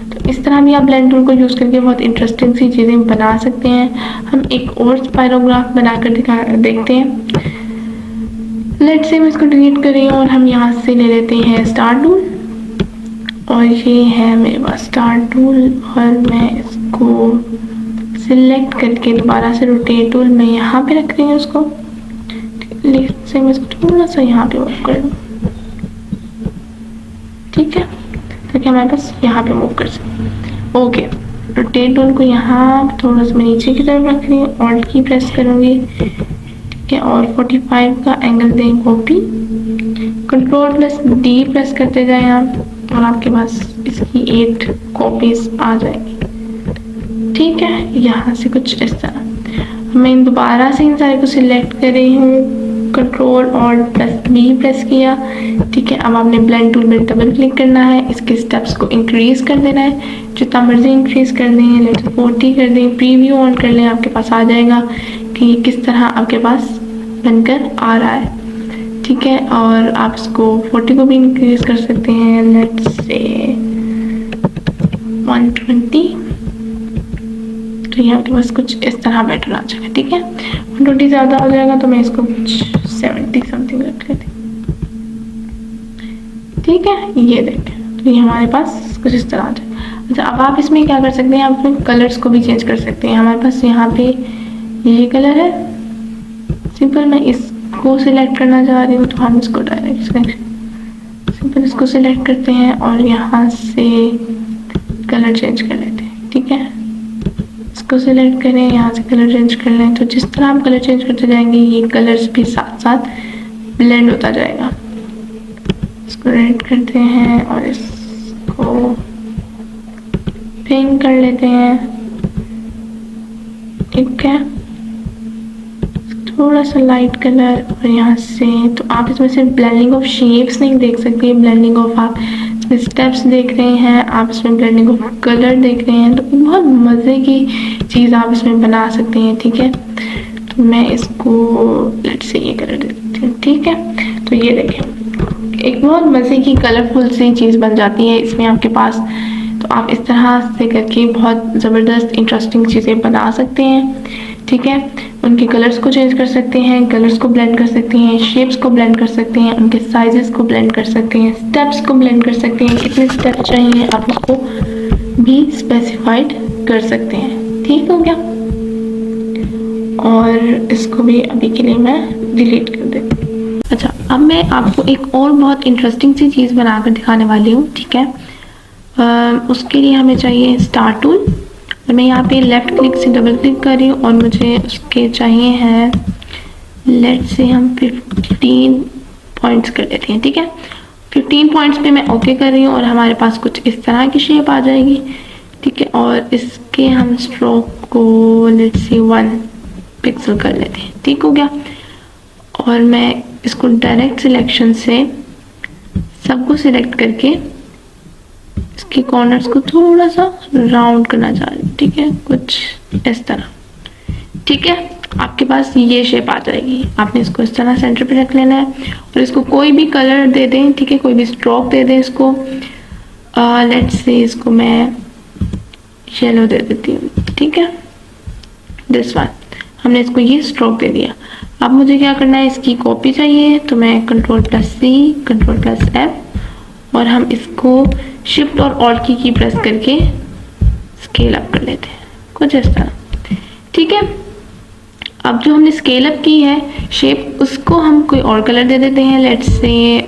तो इस तरह भी आप ब्लेंड टूल को यूज़ करके बहुत इंटरेस्टिंग सी चीज़ें बना सकते हैं। हम एक और स्पायरोग्राफ बनाकर देखते हैं। लेट्स से मैं इसको डिलीट कर रही हूँ और हम यहाँ से ले लेते हैं स्टार टूल, और ये है मेरे पास स्टार टूल, और मैं इसको सिलेक्ट करके दोबारा से रोटेट टूल मैं यहाँ पे रख रही हूँ उसको। लेट्स से मैं इसको थोड़ा सा यहाँ पे मूव कर दूँ। ठीक है, ताकि हमारे पास यहाँ पे मूव कर सके। ओके, रोटेट टूल को यहाँ थोड़ा सा मैं नीचे की तरफ रख रही हूँ, ऑल्ट की प्रेस करूँगी। ठीक है, और 45 का एंगल दें कॉपी, Ctrl+D प्रेस करते जाएं आप, और आपके पास इसकी 8 कॉपीज आ जाएगी। ठीक है, यहाँ से कुछ इस तरह। मैं दोबारा से इन सारे को सिलेक्ट कर रही हूँ, Ctrl+B प्रेस किया। ठीक है, अब आपने ब्लेंड टूल में डबल क्लिक करना है, इसके स्टेप्स को इंक्रीज कर देना है, जितना मर्जी इंक्रीज कर दें। लेट्स 40 कर दें, प्रीव्यू ऑन कर लें, आपके पास आ जाएगा कि किस तरह आपके पास बनकर आ रहा है। ठीक है, और आप इसको 40 को भी इंक्रीज कर सकते हैं, लेट्स से 120। तो यहाँ के पास कुछ इस तरह बेटर आ जाएगा। ठीक है, 120 ज़्यादा हो जाएगा तो मैं इसको कुछ 70 समथिंग रख लेती हूँ। ठीक है, ये देखें, तो ये हमारे पास कुछ इस तरह आ जाएगा। अच्छा, अब आप इसमें क्या कर सकते हैं, आप अपने कलर्स को भी चेंज कर सकते हैं। हमारे पास यहाँ पे ये कलर है सिंपल, मैं इसको सिलेक्ट करना चाह रही हूँ, तो हम इसको डायरेक्ट सिंपल इसको सिलेक्ट करते हैं और यहाँ से कलर चेंज कर लेते हैं। ठीक है, इसको सिलेक्ट करें, यहाँ से कलर चेंज कर लें। तो जिस तरह आप कलर चेंज करते जाएंगे ये कलर्स भी साथ साथ ब्लेंड होता जाएगा। इसको रेड करते हैं और इसको पिंक कर लेते हैं। ठीक है, थोड़ा सा लाइट कलर, और यहाँ से तो आप इसमें सिर्फ ब्लेंडिंग ऑफ शेप्स नहीं देख सकते, ब्लेंडिंग ऑफ आप इसमें स्टेप्स देख रहे हैं, आप इसमें ब्लेंडिंग ऑफ कलर देख रहे हैं, तो बहुत मज़े की चीज़ आप इसमें बना सकते हैं। ठीक है, तो मैं इसको लेट्स से ये कलर दे देती हूँ। ठीक है, तो ये देखें, एक बहुत मज़े की कलरफुल सी चीज़ बन जाती है इसमें आपके पास। तो आप इस तरह से करके बहुत ज़बरदस्त इंटरेस्टिंग चीज़ें बना सकते हैं। ठीक है, उनके कलर्स को चेंज कर सकते हैं, कलर्स को ब्लेंड कर सकते हैं, शेप्स को ब्लेंड कर सकते हैं, उनके साइजेस को ब्लेंड कर सकते हैं, स्टेप्स को ब्लेंड कर सकते हैं, कितने स्टेप चाहिए आप उसको भी स्पेसिफाइड कर सकते हैं। ठीक हो गया, और इसको भी अभी के लिए मैं डिलीट कर देती हूँ। अच्छा, अब मैं आपको एक और बहुत इंटरेस्टिंग सी चीज़ बनाकर दिखाने वाली हूँ। ठीक है, उसके लिए हमें चाहिए स्टार टूल, और मैं यहाँ पे लेफ़्ट क्लिक से डबल क्लिक कर रही हूँ, और मुझे उसके चाहिए हैं, लेट्स से हम 15 पॉइंट्स कर लेते हैं। ठीक है, 15 पॉइंट्स पे मैं ओके कर रही हूँ, और हमारे पास कुछ इस तरह की शेप आ जाएगी। ठीक है, और इसके हम स्ट्रोक को लेट्स से 1 पिक्सल कर लेते हैं। ठीक हो गया, और मैं इसको डायरेक्ट सिलेक्शन से सबको सिलेक्ट करके इसके कॉर्नर्स को थोड़ा सा राउंड करना चाह रही हूँ। ठीक है, कुछ इस तरह। ठीक है, आपके पास ये शेप आ जाएगी। आपने इसको इस तरह सेंटर पे रख लेना है, और इसको कोई भी कलर दे दें। ठीक है, कोई भी स्ट्रोक दे दें इसको। लेट्स से इसको मैं येलो दे देती हूँ। ठीक है, दिस वन, हमने इसको ये स्ट्रोक दे दिया। अब मुझे क्या करना है, इसकी कॉपी चाहिए, तो मैं Ctrl+C, Ctrl+F, और हम इसको शिफ्ट और ऑल्ट की प्रेस करके स्केल अप कर लेते हैं, कुछ इस तरह। ठीक है, अब जो हमने स्केल अप की है शेप, उसको हम कोई और कलर दे देते हैं, लेट्स से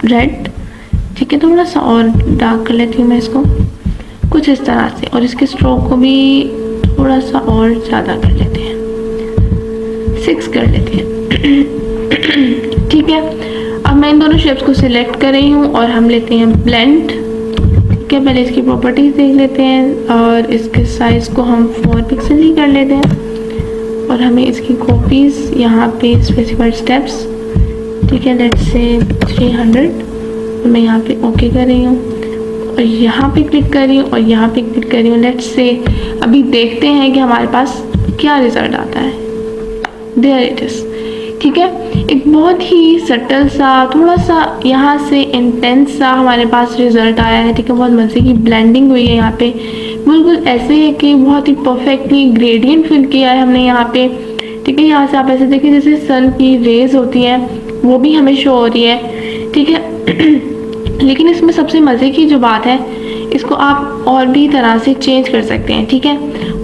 रेड। ठीक है, थोड़ा सा और डार्क कर लेती हूँ मैं इसको, कुछ इस तरह से, और इसके स्ट्रोक को भी थोड़ा सा और ज़्यादा कर लेते हैं, 6 कर लेते हैं। ठीक है, अब मैं इन दोनों शेप्स को सिलेक्ट कर रही हूँ, और हम लेते हैं ब्लेंड। ठीक है, पहले इसकी प्रॉपर्टीज देख लेते हैं, और इसके साइज को हम 4 पिक्सल ही कर लेते हैं। और हमें इसकी कॉपीज यहाँ पे स्पेसिफाइड स्टेप्स, ठीक है, लेट्स से 300, और मैं यहाँ पे ओके कर रही हूँ और यहाँ पे क्लिक कर रही हूँ और यहाँ पे क्लिक कर रही हूँ। लेट्स से अभी देखते हैं कि हमारे पास क्या रिजल्ट आता है। देयर इट इज, ठीक है, एक बहुत ही सटल सा, थोड़ा सा यहाँ से इंटेंस सा हमारे पास रिजल्ट आया है, ठीक है। बहुत मज़े की ब्लेंडिंग हुई है यहाँ पे, बिल्कुल ऐसे है कि बहुत ही परफेक्टली ग्रेडियंट फिल किया है हमने यहाँ पे, ठीक है। यहाँ से आप ऐसे देखिए जैसे सन की रेज होती हैं वो भी हमें शो हो रही है, ठीक है। लेकिन इसमें सबसे मज़े की जो बात है, इसको आप और भी तरह से चेंज कर सकते हैं, ठीक है।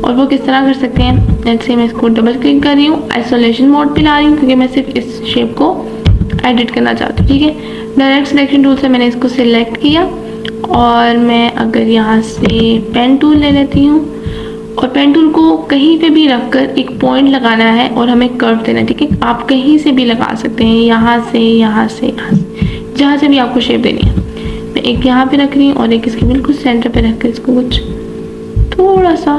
और वो किस तरह कर सकते हैं, लेट्स से मैं इसको डबल क्लिक कर रही हूँ, आइसोलेशन मोड पे ला रही हूँ क्योंकि मैं सिर्फ इस शेप को एडिट करना चाहती हूँ, ठीक है। डायरेक्ट सिलेक्शन टूल से मैंने इसको सिलेक्ट किया और मैं अगर यहाँ से पेन टूल ले लेती हूँ और पेन टूल को कहीं पे भी रखकर एक पॉइंट लगाना है और हमें कर्व देना है, ठीक है। आप कहीं से भी लगा सकते हैं, यहाँ से, यहाँ से, यहाँ से, जहाँ से भी आपको शेप देनी है। मैं एक यहाँ पे रख रही हूँ और एक इसके बिल्कुल सेंटर पे रख कर इसको कुछ थोड़ा सा,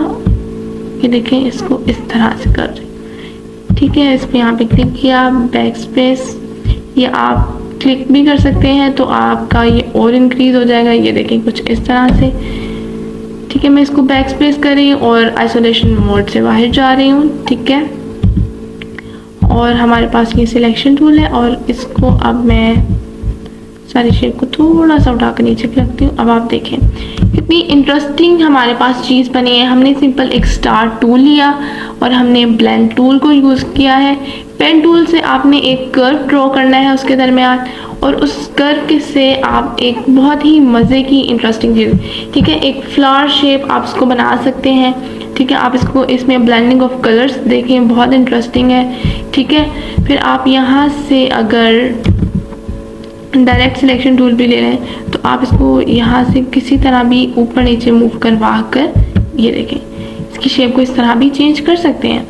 ये देखें, इसको इस तरह से कर रही, ठीक है। इस पर यहाँ पे क्लिक किया, बैक स्पेस, ये आप क्लिक भी कर सकते हैं तो आपका ये और इंक्रीज हो जाएगा, ये देखें कुछ इस तरह से, ठीक है। मैं इसको बैक स्पेस कर रही हूँ और आइसोलेशन मोड से बाहर जा रही हूँ, ठीक है। और हमारे पास ये सिलेक्शन टूल है और इसको अब मैं सारी शेप को थोड़ा सा उठा कर नीचे रखती हूँ। अब आप देखें कितनी इंटरेस्टिंग हमारे पास चीज़ बनी है। हमने सिंपल एक स्टार टूल लिया और हमने ब्लेंड टूल को यूज़ किया है। पेन टूल से आपने एक कर्व ड्रॉ करना है उसके दरमियान और उस कर्व से आप एक बहुत ही मज़े की इंटरेस्टिंग चीज़, ठीक है, एक फ्लावर शेप आप इसको बना सकते हैं, ठीक है। आप इसको, इसमें ब्लेंडिंग ऑफ कलर्स देखें, बहुत इंटरेस्टिंग है, ठीक है। फिर आप यहाँ से अगर डायरेक्ट सिलेक्शन टूल भी ले लें तो आप इसको यहाँ से किसी तरह भी ऊपर नीचे मूव करवा कर, ये देखें, इसकी शेप को इस तरह भी चेंज कर सकते हैं,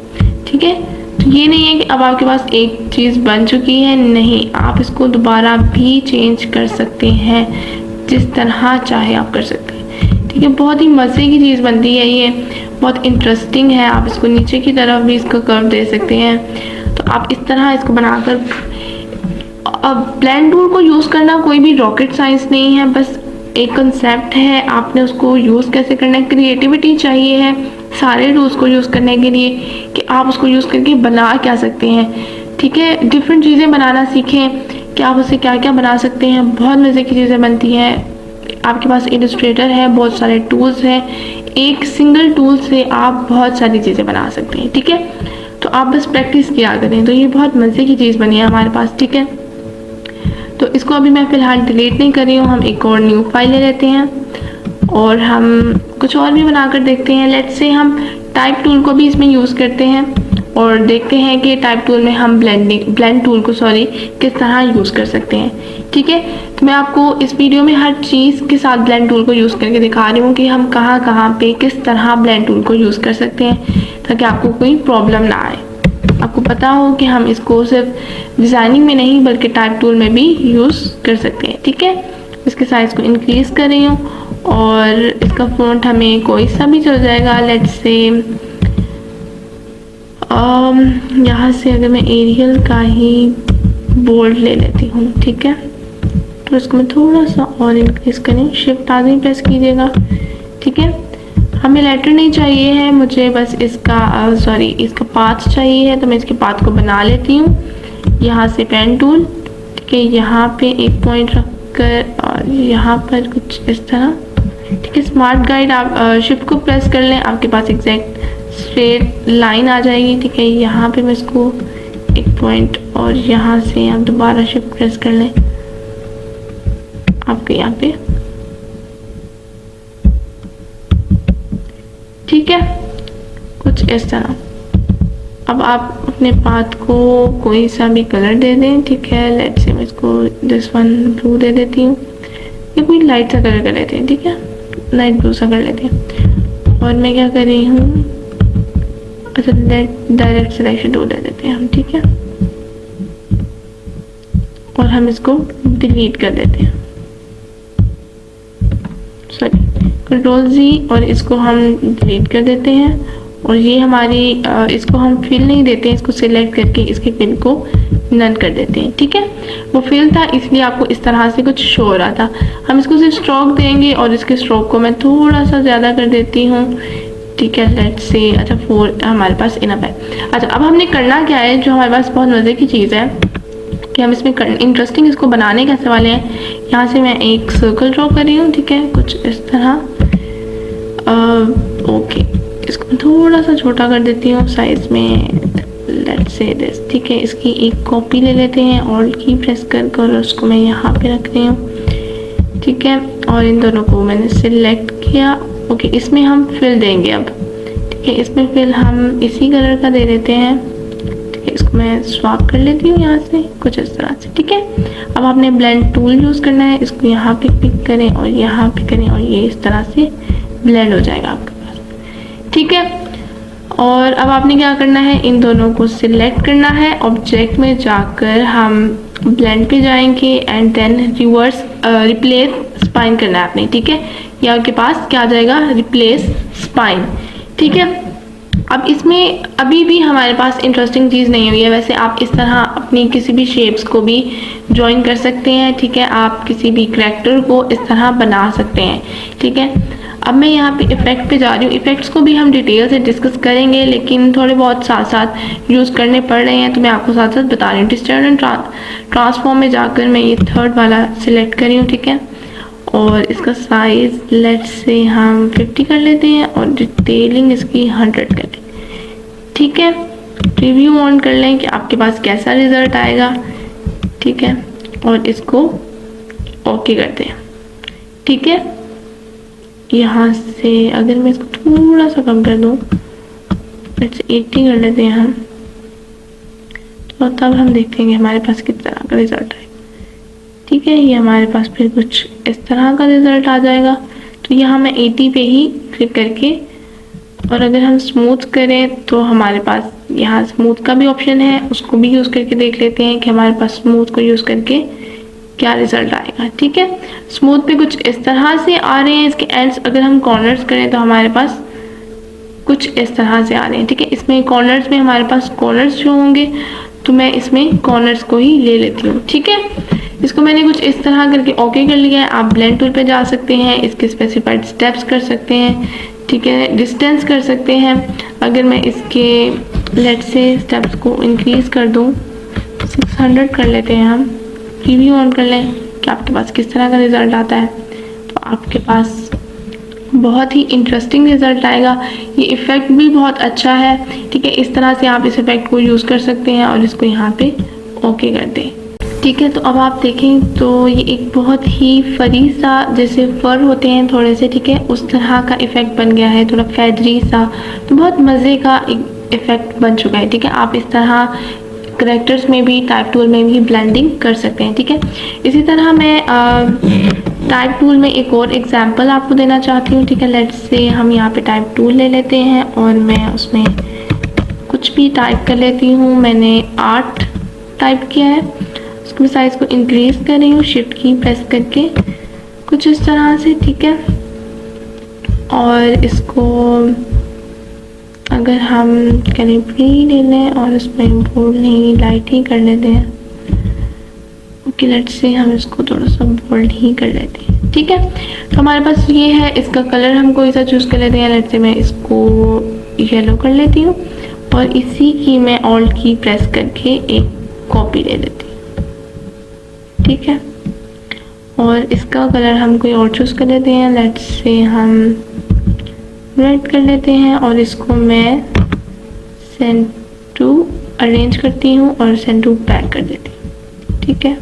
ठीक है। तो ये नहीं है कि अब आपके पास एक चीज़ बन चुकी है, नहीं, आप इसको दोबारा भी चेंज कर सकते हैं, जिस तरह चाहे आप कर सकते हैं, ठीक है। बहुत ही मज़े की चीज़ बनती है ये, बहुत इंटरेस्टिंग है। आप इसको नीचे की तरफ भी इसको कर्व दे सकते हैं, तो आप इस तरह इसको बनाकर, अब ब्लेंड टूल को यूज़ करना कोई भी रॉकेट साइंस नहीं है, बस एक कंसेप्ट है, आपने उसको यूज़ कैसे करना है, क्रिएटिविटी चाहिए है सारे टूल्स को यूज़ करने के लिए कि आप उसको यूज़ करके बना क्या सकते हैं, ठीक है। डिफरेंट चीज़ें बनाना सीखें कि आप उससे क्या क्या बना सकते हैं, बहुत मज़े की चीज़ें बनती हैं। आपके पास इलस्ट्रेटर है, बहुत सारे टूल्स हैं, एक सिंगल टूल से आप बहुत सारी चीज़ें बना सकते हैं, ठीक है। तो आप बस प्रैक्टिस किया करें। तो ये बहुत मज़े की चीज़ बनी है हमारे पास, ठीक है। तो इसको अभी मैं फ़िलहाल डिलीट नहीं कर रही हूँ, हम एक और न्यू फाइल ले लेते हैं और हम कुछ और भी बना कर देखते हैं। लेट्स से हम टाइप टूल को भी इसमें यूज़ करते हैं और देखते हैं कि टाइप टूल में हम ब्लेंड टूल को किस तरह यूज़ कर सकते हैं, ठीक है। तो मैं आपको इस वीडियो में हर चीज़ के साथ ब्लेंड टूल को यूज़ करके दिखा रही हूँ कि हम कहाँ कहाँ पे किस तरह ब्लेंड टूल को यूज़ कर सकते हैं, ताकि आपको कोई प्रॉब्लम ना आए, आपको पता हो कि हम इसको सिर्फ डिज़ाइनिंग में नहीं बल्कि टाइप टूल में भी यूज़ कर सकते हैं, ठीक है। इसके साइज़ को इंक्रीज़ कर रही हूँ और इसका फ़ॉन्ट हमें कोई सा भी चल जाएगा। लेट्स से यहाँ से अगर मैं एरियल का ही बोल्ड ले लेती हूँ, ठीक है, तो इसको मैं थोड़ा सा और इंक्रीज़ करें, शिफ्ट आगे प्रेस कीजिएगा, ठीक है। हमें लेटर नहीं चाहिए है, मुझे बस इसका इसका पाथ चाहिए है, तो मैं इसके पाथ को बना लेती हूँ। यहाँ से पेन टूल, ठीक है, यहाँ पे एक पॉइंट रख कर और यहाँ पर कुछ इस तरह, ठीक है। स्मार्ट गाइड आप शिफ्ट को प्रेस कर लें, आपके पास एग्जैक्ट स्ट्रेट लाइन आ जाएगी, ठीक है। यहाँ पे मैं इसको एक पॉइंट और यहाँ से आप दोबारा शिफ्ट प्रेस कर लें, आपके यहाँ पे, ठीक है, कुछ इस तरह। अब आप अपने पाथ को कोई सा भी कलर दे दें, ठीक है। लेट्स से मैं इसको दिस वन ब्लू दे देती हूँ, या कोई लाइट सा कलर कर लेते हैं, ठीक है, लाइट ब्लू सा कर लेते हैं। और मैं क्या कर रही हूँ, अच्छा, डायरेक्ट सिलेक्शन टूल दे देते हैं हम, ठीक है, और हम इसको डिलीट कर देते हैं, सॉरी, कंट्रोल Z, और इसको हम डिलीट कर देते हैं और ये हमारी इसको हम फिल नहीं देते हैं, इसको सिलेक्ट करके इसके फिल को नन कर देते हैं। ठीक है, वो फिल था इसलिए आपको इस तरह से कुछ शो हो रहा था। हम इसको सिर्फ स्ट्रोक देंगे और इसके स्ट्रोक को मैं थोड़ा सा ज़्यादा कर देती हूँ। ठीक है, लेट्स से अच्छा 4 हमारे पास इनफ है। अच्छा, अब हमने करना क्या है, जो हमारे पास बहुत मज़े की चीज़ है कि हम इसमें इंटरेस्टिंग इसको बनाने कैसे वाले हैं। यहाँ से मैं एक सर्कल ड्रॉ कर रही हूँ। ठीक है, कुछ इस तरह। ओके, इसको थोड़ा सा छोटा कर देती हूँ साइज में, लेट्स से दिस। ठीक है, इसकी एक कॉपी ले लेते हैं, ऑल्ट की प्रेस कर उसको मैं यहाँ पे रख रही हूँ। ठीक है, और इन दोनों को मैंने सिलेक्ट किया। ओके, इसमें हम फिल देंगे अब। ठीक है, इसमें फिल हम इसी कलर का दे देते हैं। ठीक है, इसको मैं स्वैप कर लेती हूँ यहाँ से कुछ इस तरह से। ठीक है, अब आपने ब्लेंड टूल यूज़ करना है, इसको यहाँ पे क्लिक करें और यहाँ पे करें और ये इस तरह से ब्लेंड हो जाएगा आपके पास। ठीक है, और अब आपने क्या करना है, इन दोनों को सिलेक्ट करना है। ऑब्जेक्ट में जाकर हम ब्लेंड पे जाएंगे एंड देन रिप्लेस स्पाइन करना है आपने। ठीक है, ये आपके पास क्या आ जाएगा, रिप्लेस स्पाइन। ठीक है, अब इसमें अभी भी हमारे पास इंटरेस्टिंग चीज़ नहीं हुई है। वैसे आप इस तरह अपनी किसी भी शेप्स को भी ज्वाइन कर सकते हैं। ठीक है, आप किसी भी करैक्टर को इस तरह बना सकते हैं। ठीक है, अब मैं यहाँ पे इफ़ेक्ट पे जा रही हूँ। इफ़ेक्ट्स को भी हम डिटेल से डिस्कस करेंगे, लेकिन थोड़े बहुत साथ साथ यूज़ करने पड़ रहे हैं तो मैं आपको साथ साथ बता रही हूँ। डिस्टर्ट एंड ट्रांसफॉर्म में जाकर मैं ये 3rd वाला सिलेक्ट करी हूँ। ठीक है, और इसका साइज लेट्स से हम 50 कर लेते हैं और डिटेलिंग इसकी 100 कर लें। ठीक है, प्रीव्यू ऑन कर लें कि आपके पास कैसा रिजल्ट आएगा। ठीक है, और इसको ओके करते हैं। ठीक है, यहाँ से अगर मैं इसको थोड़ा सा कम कर दूँ, लेट्स 80 कर लेते हैं हम, तो तब हम देखते हैं कि हमारे पास किस तरह का रिजल्ट आएगा। ठीक है, ये हमारे पास फिर कुछ इस तरह का रिजल्ट आ जाएगा। तो यहाँ मैं 80 पे ही क्लिक करके, और अगर हम स्मूथ करें तो हमारे पास यहाँ स्मूथ का भी ऑप्शन है, उसको भी यूज़ करके देख लेते हैं कि हमारे पास स्मूथ को यूज़ करके क्या रिजल्ट आएगा। ठीक है, स्मूथ पे कुछ इस तरह से आ रहे हैं। इसके एंड्स अगर हम कॉर्नर्स करें तो हमारे पास कुछ इस तरह से आ रहे हैं। ठीक है, इसमें कॉर्नर्स में हमारे पास कॉर्नर्स जो होंगे तो मैं इसमें कॉर्नर्स को ही ले लेती हूँ। ठीक है, इसको मैंने कुछ इस तरह करके ओके कर लिया है। आप ब्लेंड टूल पे जा सकते हैं, इसके स्पेसिफाइड स्टेप्स कर सकते हैं। ठीक है, डिस्टेंस कर सकते हैं। अगर मैं इसके लेट्स से स्टेप्स को इंक्रीज कर दूँ, 600 कर लेते हैं हम, प्रीव्यू ऑन कर लें कि आपके पास किस तरह का रिज़ल्ट आता है। तो आपके पास बहुत ही इंटरेस्टिंग रिज़ल्ट आएगा। ये इफ़ेक्ट भी बहुत अच्छा है। ठीक है, इस तरह से आप इस इफ़ेक्ट को यूज़ कर सकते हैं और इसको यहाँ पे ओके कर दें। ठीक है, तो अब आप देखें तो ये एक बहुत ही फरी सा, जैसे फर होते हैं थोड़े से, ठीक है, उस तरह का इफ़ेक्ट बन गया है, थोड़ा फैदरी सा। तो बहुत मज़े का एक इफ़ेक्ट बन चुका है। ठीक है, आप इस तरह करैक्टर्स में भी, टाइप टूल में भी ब्लेंडिंग कर सकते हैं। ठीक है, इसी तरह मैं टाइप टूल में एक और एग्जांपल आपको देना चाहती हूँ। ठीक है, लेट्स से हम यहाँ पे टाइप टूल ले लेते हैं और मैं उसमें कुछ भी टाइप कर लेती हूँ। मैंने 8 टाइप किया है, उसकी साइज़ को इंक्रीज कर रही हूँ शिफ्ट की प्रेस करके कुछ इस तरह से। ठीक है, और इसको अगर हम कैलिब्री ले लें और इसमें बोल्ड नहीं लाइट ही कर लेते हैं। ओके, लेट्स से हम इसको थोड़ा सा बोल्ड ही कर लेते हैं। ठीक है, तो हमारे पास ये है, इसका कलर हम कोई सा चूज़ कर लेते हैं। लेट्स से मैं इसको येलो कर लेती हूँ और इसी की मैं ऑल्ट की प्रेस करके एक कॉपी ले लेती हूँ। ठीक है, और इसका कलर हम कोई और चूज़ कर लेते हैं। लेट्स से हम रेड कर लेते हैं और इसको मैं सेंड टू अरेंज करती हूँ और सेंड टू बैक कर देती हूँ। ठीक है,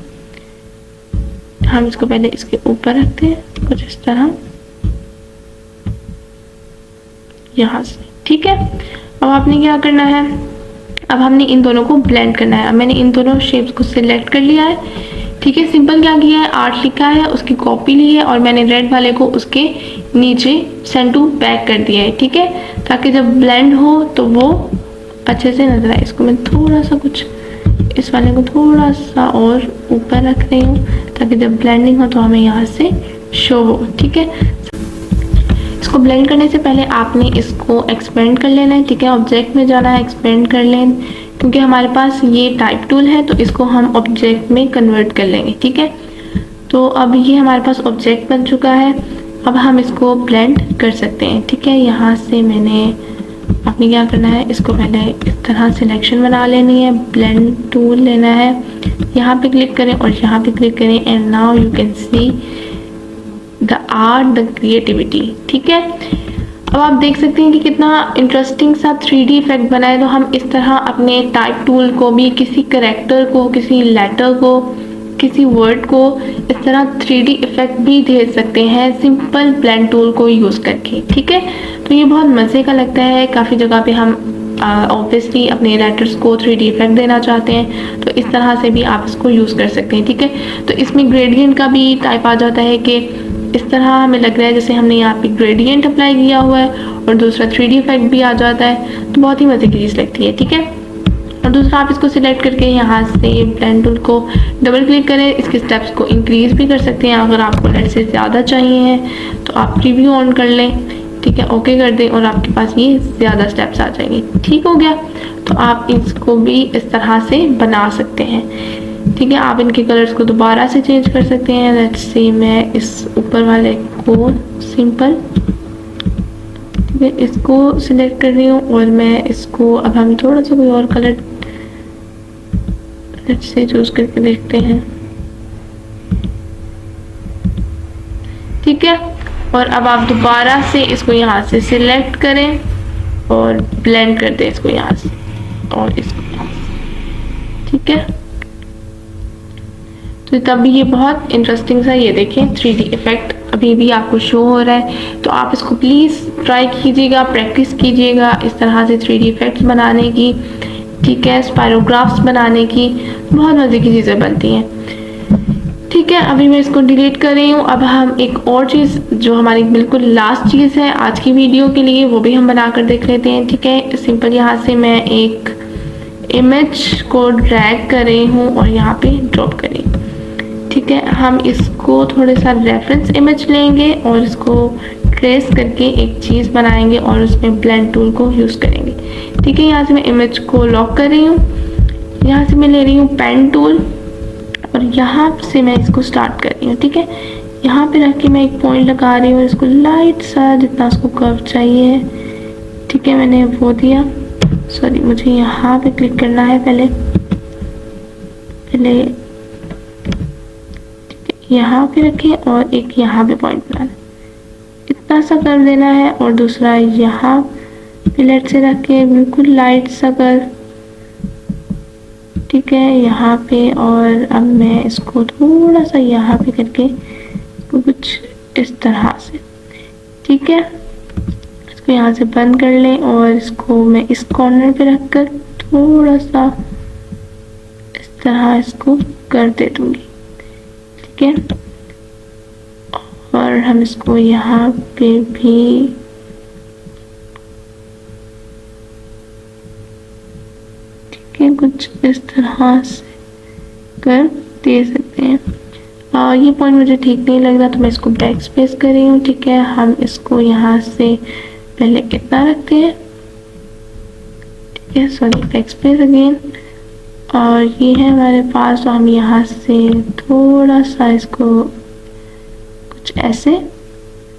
हम इसको पहले इसके ऊपर रखते हैं कुछ इस तरह यहाँ से। ठीक है, अब आपने क्या करना है, अब हमने इन दोनों को ब्लेंड करना है। अब मैंने इन दोनों शेप्स को सिलेक्ट कर लिया है। ठीक है, सिंपल क्या किया है, 8 लिखा है, उसकी कॉपी ली है और मैंने रेड वाले को उसके नीचे सेंड टू बैक कर दिया है। ठीक है, ताकि जब ब्लेंड हो तो वो अच्छे से नजर आए। इसको मैं थोड़ा सा कुछ इस वाले को थोड़ा सा और ऊपर रख रही हूँ ताकि जब ब्लेंडिंग हो तो हमें यहाँ से शो हो। ठीक है, इसको ब्लेंड करने से पहले आपने इसको एक्सपेंड कर लेना है, ठीक है। ऑब्जेक्ट में जाना है, एक्सपेंड कर लें, क्योंकि हमारे पास ये टाइप टूल है तो इसको हम ऑब्जेक्ट में कन्वर्ट कर लेंगे, ठीक है। तो अब ये हमारे पास ऑब्जेक्ट बन चुका है। अब हम इसको ब्लेंड कर सकते हैं, ठीक है। यहाँ से आपने क्या करना है, इसको पहले इस तरह सिलेक्शन बना लेनी है, ब्लेंड टूल लेना है, यहाँ पे क्लिक करें और यहाँ पे क्लिक करें, and now you can see the art, the creativity, ठीक है। अब आप देख सकते हैं कि कितना इंटरेस्टिंग सा 3D इफेक्ट बना है। तो हम इस तरह अपने टाइप टूल को भी किसी करेक्टर को, किसी लेटर को, किसी वर्ड को इस तरह 3D इफेक्ट भी दे सकते हैं सिंपल ब्लेंड टूल को यूज़ करके, ठीक है। तो ये बहुत मज़े का लगता है। काफ़ी जगह पे हम ऑब्वियसली अपने लेटर्स को 3D इफेक्ट देना चाहते हैं, तो इस तरह से भी आप इसको यूज़ कर सकते हैं, ठीक है। तो इसमें ग्रेडियंट का भी टाइप आ जाता है कि इस तरह हमें लग रहा है जैसे हमने यहाँ पे ग्रेडियंट अप्लाई किया हुआ है, और दूसरा 3D इफेक्ट भी आ जाता है। तो बहुत ही मज़े की चीज़ लगती है, ठीक है। और दूसरा आप इसको सिलेक्ट करके यहाँ से ब्लेंड टूल को डबल क्लिक करें। इसके स्टेप्स को इंक्रीज़ भी कर सकते हैं, अगर आपको लेट से ज़्यादा चाहिए हैं तो आप प्रीव्यू ऑन कर लें, ठीक है, ओके कर दें और आपके पास ये ज़्यादा स्टेप्स आ जाएंगे, ठीक हो गया। तो आप इसको भी इस तरह से बना सकते हैं, ठीक है। आप इनके कलर्स को दोबारा से चेंज कर सकते हैं। लेट्स से मैं इस ऊपर वाले को सिंपल, ठीक है, इसको सिलेक्ट कर रही हूँ और मैं इसको, अब हम थोड़ा सा कोई और कलर लेट्स से चूज करके देखते हैं, ठीक है। और अब आप दोबारा से इसको यहाँ से सिलेक्ट करें और ब्लेंड कर दें इसको यहाँ से और इसको यहाँ से, ठीक है। तो तब ये बहुत इंटरेस्टिंग सा, ये देखें 3D इफेक्ट अभी भी आपको शो हो रहा है। तो आप इसको प्लीज़ ट्राई कीजिएगा, प्रैक्टिस कीजिएगा इस तरह से 3D इफेक्ट्स बनाने की, ठीक है, स्पायरोग्राफ्स बनाने की। बहुत मज़े की चीज़ें बनती हैं, ठीक है। अभी मैं इसको डिलीट कर रही हूँ। अब हम एक और चीज़ जो हमारी बिल्कुल लास्ट चीज़ है आज की वीडियो के लिए, वो भी हम बना कर देख लेते हैं, ठीक है। सिंपल यहाँ से मैं एक इमेज को ड्रैग कर रही हूँ और यहाँ पे ड्रॉप कर रही हूँ, ठीक है। हम इसको थोड़े सा रेफरेंस इमेज लेंगे और इसको ट्रेस करके एक चीज़ बनाएंगे और उसमें ब्लेंड टूल को यूज़ करेंगे, ठीक है। यहाँ से मैं इमेज को लॉक कर रही हूँ, यहाँ से मैं ले रही हूँ पेन टूल और यहाँ से मैं इसको स्टार्ट कर रही हूँ, ठीक है। यहाँ पे रख के मैं एक पॉइंट लगा रही हूँ, इसको लाइट सा जितना इसको कर्व चाहिए, ठीक है, मैंने वो दिया। सॉरी, मुझे यहाँ पे क्लिक करना है पहले यहाँ पे रखें और एक यहाँ पे पॉइंट बनाना, इतना सा कर देना है। और दूसरा यहाँ पे लेट से रख के बिल्कुल लाइट सा कर, ठीक है, यहाँ पे। और अब मैं इसको थोड़ा सा यहाँ पे करके कुछ इस तरह से, ठीक है, इसको यहाँ से बंद कर लें और इसको मैं इस कॉर्नर पे रख कर थोड़ा सा इस तरह इसको कर दे दूंगी, ठीक है। और हम इसको यहाँ पे भी ठीक है कुछ इस तरह से कर दे सकते हैं। और ये पॉइंट मुझे ठीक नहीं लग रहा तो मैं इसको बैक स्पेस कर रही हूँ, ठीक है। हम इसको यहाँ से पहले कितना रखते हैं, ठीक है, सॉरी, बैक स्पेस अगेन। और ये है हमारे पास, तो हम यहाँ से थोड़ा सा इसको कुछ ऐसे,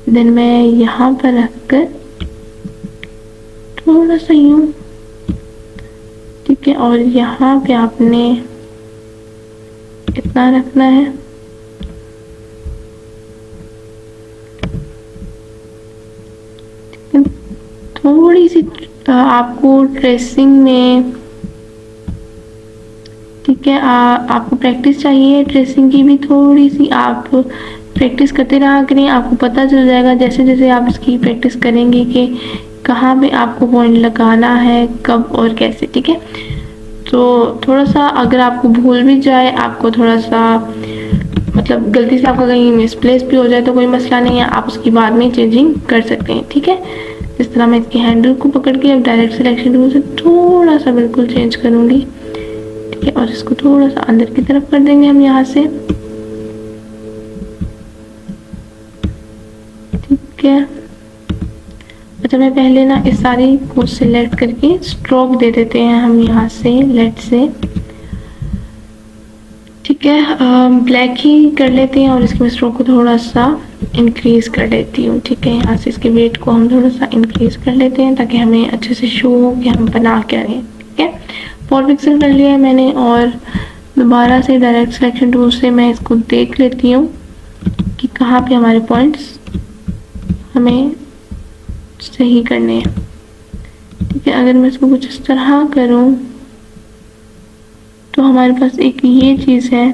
देन मैं यहाँ पर रख कर थोड़ा सा यूं, ठीक है। और यहाँ पे आपने इतना रखना है, थोड़ी सी आपको ट्रेसिंग में, ठीक है, आपको प्रैक्टिस चाहिए ट्रेसिंग की भी थोड़ी सी। आप प्रैक्टिस करते रहा करें, आपको पता चल जाएगा जैसे जैसे आप इसकी प्रैक्टिस करेंगे कि कहाँ पे आपको पॉइंट लगाना है, कब और कैसे, ठीक है। तो थोड़ा सा अगर आपको भूल भी जाए, आपको थोड़ा सा मतलब गलती से आपका कहीं मिसप्लेस भी हो जाए तो कोई मसला नहीं है, आप उसकी बाद में चेंजिंग कर सकते हैं, ठीक है। इस तरह मैं इसके हैंडल को पकड़ के अब डायरेक्ट सिलेक्शन टूल से थोड़ा सा बिल्कुल चेंज करूँगी, ठीक है। और इसको थोड़ा सा अंदर की तरफ कर देंगे हम यहाँ से, ठीक है। अच्छा, मैं पहले ना इस सारी को सिलेक्ट करके स्ट्रोक दे देते हैं हम यहाँ से, लेट से, ठीक है, ब्लैक ही कर लेते हैं और इसके स्ट्रोक को थोड़ा सा इंक्रीज कर लेती हूँ, ठीक है। यहाँ से इसके वेट को हम थोड़ा सा इंक्रीज कर लेते हैं ताकि हमें अच्छे से शो हो कि हम बना क्या रहे हैं, ठीक है। 4 पिक्सल कर लिया है मैंने और दोबारा से डायरेक्ट सिलेक्शन टूल से मैं इसको देख लेती हूँ कि कहाँ पे हमारे पॉइंट्स हमें सही करने हैं, ठीक है। अगर मैं इसको कुछ इस तरह करूँ तो हमारे पास एक ये चीज़ है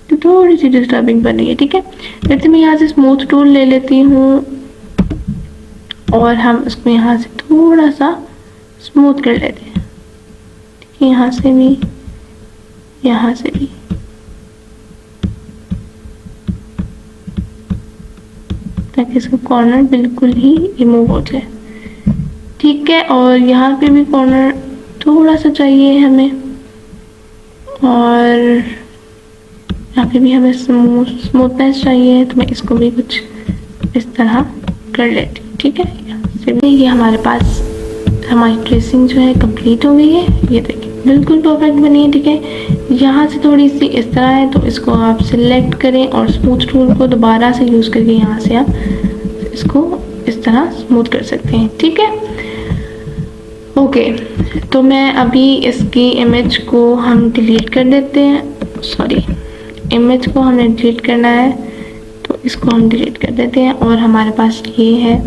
तो थोड़ी सी डिस्टर्बिंग बन रही है, ठीक है। जैसे मैं यहाँ से स्मूथ टूल ले लेती हूँ और हम इसको यहाँ से थोड़ा सा स्मूथ कर लेते हैं, ठीक है। यहाँ से भी, यहाँ से भी, ताकि इसका कॉर्नर बिल्कुल ही रिमूव हो जाए, ठीक है। और यहाँ पे भी कॉर्नर थोड़ा सा चाहिए हमें और यहाँ पे भी हमें स्मूथनेस चाहिए, तो मैं इसको भी कुछ इस तरह कर लेती हूँ, ठीक है। ये हमारे पास हमारी ट्रेसिंग जो है कंप्लीट हो गई है, ये देखिए बिल्कुल परफेक्ट बनी है, ठीक है। यहाँ से थोड़ी सी इस तरह है तो इसको आप सिलेक्ट करें और स्मूथ टूल को दोबारा से यूज़ करके यहाँ से आप इसको इस तरह स्मूथ कर सकते हैं, ठीक है। ओके, तो मैं अभी इसकी इमेज को हम डिलीट कर देते हैं, सॉरी, इमेज को हमने डिलीट करना है तो इसको हम डिलीट कर देते हैं और हमारे पास ये है,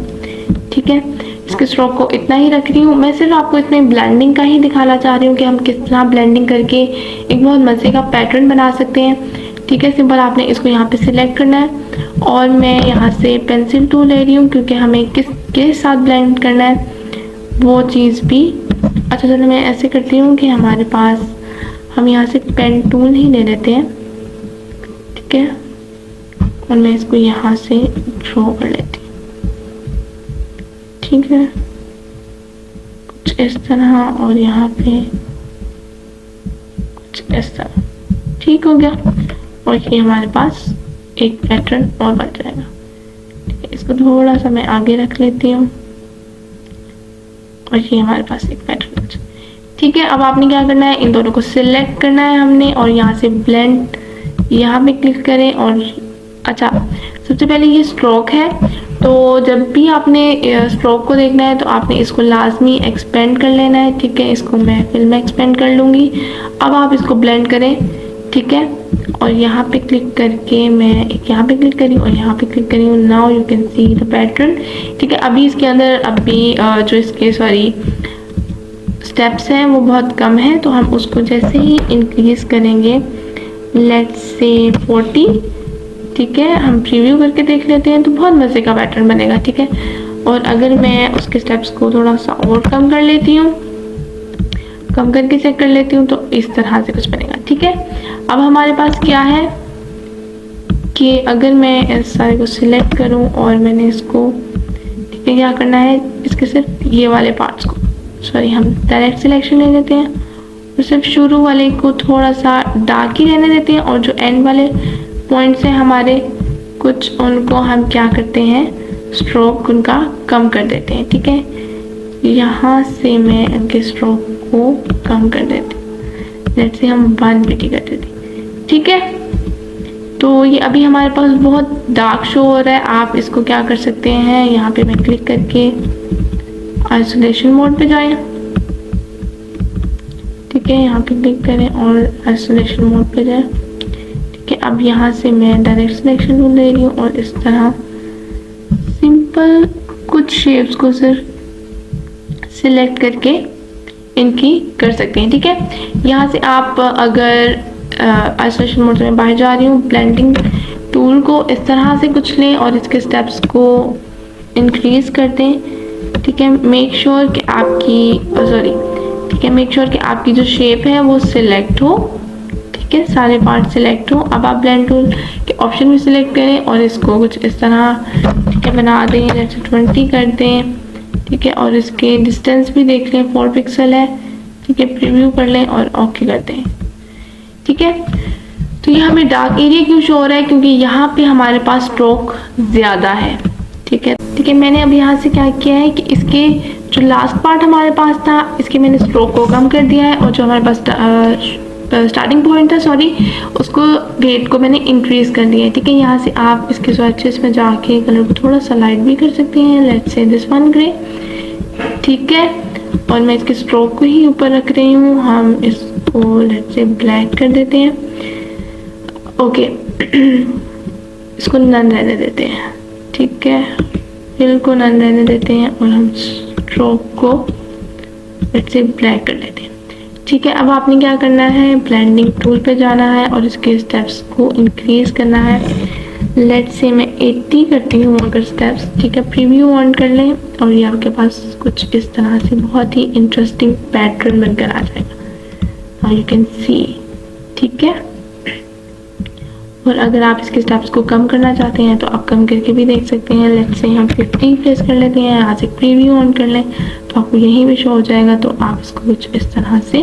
ठीक है। इसके स्ट्रोक को इतना ही रख रही हूँ मैं, सिर्फ आपको इसमें ब्लेंडिंग का ही दिखाना चाह रही हूँ कि हम किस तरह ब्लेंडिंग करके एक बहुत मज़े का पैटर्न बना सकते हैं, ठीक है। सिंपल आपने इसको यहाँ पे सिलेक्ट करना है और मैं यहाँ से पेंसिल टूल ले रही हूँ क्योंकि हमें किसके साथ ब्लेंड करना है वो चीज़ भी। अच्छा चलो मैं ऐसे करती हूँ कि हमारे पास हम यहाँ से पेन टूल ही ले लेते हैं, ठीक है, और मैं इसको यहाँ से ड्रॉ कर लेती हूँ, ठीक है, कुछ इस तरह और यहाँ पे कुछ इस तरह, ठीक हो गया। और ये हमारे पास एक पैटर्न और बन जाएगा, ठीक है। इसको थोड़ा सा मैं आगे रख लेती हूँ और ये हमारे पास एक पैटर्न बन जाएगा, ठीक है। अब आपने क्या करना है, इन दोनों को सिलेक्ट करना है हमने और यहाँ से ब्लेंड यहाँ पे क्लिक करें और अच्छा, सबसे पहले ये स्ट्रोक है तो जब भी आपने स्ट्रोक को देखना है तो आपने इसको लाजमी एक्सपेंड कर लेना है, ठीक है। इसको मैं फिर में एक्सपेंड कर लूँगी। अब आप इसको ब्लेंड करें, ठीक है, और यहाँ पे क्लिक करके मैं यहाँ पे क्लिक करी और यहाँ पे क्लिक करी हूँ। Now you can see the pattern, ठीक है। अभी इसके अंदर अभी जो इसके स्टेप्स हैं वो बहुत कम है तो हम उसको जैसे ही इंक्रीज करेंगे, लेट्स से 40, ठीक है, हम प्रीव्यू करके देख लेते हैं तो बहुत मज़े का पैटर्न बनेगा, ठीक है। और अगर मैं उसके स्टेप्स को थोड़ा सा और कम कर लेती हूँ, कम करके चेक कर लेती हूँ तो इस तरह से कुछ बनेगा, ठीक है। अब हमारे पास क्या है कि अगर मैं इस सारे को सिलेक्ट करूँ और मैंने इसको, ठीक है, क्या करना है, इसके सिर्फ ये वाले पार्ट्स को, सॉरी, हम डायरेक्ट सिलेक्शन ले लेते हैं और सिर्फ शुरू वाले को थोड़ा सा डार्क ही रहने देते हैं और जो एंड वाले पॉइंट्स हैं हमारे कुछ, उनको हम क्या करते हैं, स्ट्रोक उनका कम कर देते हैं, ठीक है। यहाँ से मैं इनके स्ट्रोक को कम कर देती हूँ, जैसे हम 1 पीटी कर देते हैं, ठीक है। तो ये अभी हमारे पास बहुत डार्क शो हो रहा है। आप इसको क्या कर सकते हैं, यहाँ पे मैं क्लिक करके आइसोलेशन मोड पे जाएं, ठीक है, यहाँ पे क्लिक करें और आइसोलेशन मोड पे जाएं, ठीक है। अब यहाँ से मैं डायरेक्ट सिलेक्शन टूल ले रही हूँ और इस तरह सिंपल कुछ शेप्स को सिर्फ सिलेक्ट करके इनकी कर सकते हैं, ठीक है। यहाँ से आप अगर आइसोलेशन मोड से मैं बाहर जा रही हूँ, ब्लेंडिंग टूल को इस तरह से कुछ लें और इसके स्टेप्स को इंक्रीज कर दें, ठीक है। मेक श्योर कि आपकी ठीक है, मेक श्योर कि आपकी जो शेप है वो सिलेक्ट हो, ठीक है, सारे पार्ट सिलेक्ट हो। अब आप ब्लेंड टूल के ऑप्शन भी सिलेक्ट करें और इसको कुछ इस तरह, ठीक है, बना दें, जैसे 20 कर दें, ठीक है, और इसके डिस्टेंस भी देख लें 4 पिक्सल है, ठीक है, प्रीव्यू कर लें और ओके कर दें, ठीक है। तो ये हमें डार्क एरिया क्यों शो हो रहा है, क्योंकि यहाँ पे हमारे पास स्ट्रोक ज़्यादा है, ठीक है। ठीक है, मैंने अब यहाँ से क्या किया है कि इसके जो लास्ट पार्ट हमारे पास था इसके मैंने स्ट्रोक को कम कर दिया है, और जो हमारे पास स्टार्टिंग पॉइंट था उसको ग्रेड को मैंने इंक्रीज कर दिया है। ठीक है, यहाँ से आप इसके स्विचेस में जाके कलर को थोड़ा सा लाइट भी कर सकते हैं, let's say this one grey. ठीक है, और मैं इसके स्ट्रोक को ही ऊपर रख रही हूँ, हम इसको लेट्स से ब्लैक कर देते हैं। ओके इसको नन रहने देते हैं। ठीक है, फिल को नन रहने देते हैं और हम स्ट्रोक को लेट्स से ब्लैक कर लेते हैं। ठीक है, अब आपने क्या करना है, ब्लेंडिंग टूल पे जाना है और इसके स्टेप्स को इंक्रीज करना है। लेट्स से मैं 80 करती हूँ अगर स्टेप्स। ठीक है, प्रीव्यू ऑन कर लें और ये आपके पास कुछ इस तरह से बहुत ही इंटरेस्टिंग पैटर्न बनकर आ जाएगा, यू कैन सी। ठीक है, और अगर आप इसके स्टेप्स को कम करना चाहते हैं तो आप कम करके भी देख सकते हैं। लेट्स से हम 50 प्रेस कर लेते हैं, यहाँ से प्रीव्यू ऑन कर लें तो आपको यहीं भी शो हो जाएगा, तो आप इसको कुछ इस तरह से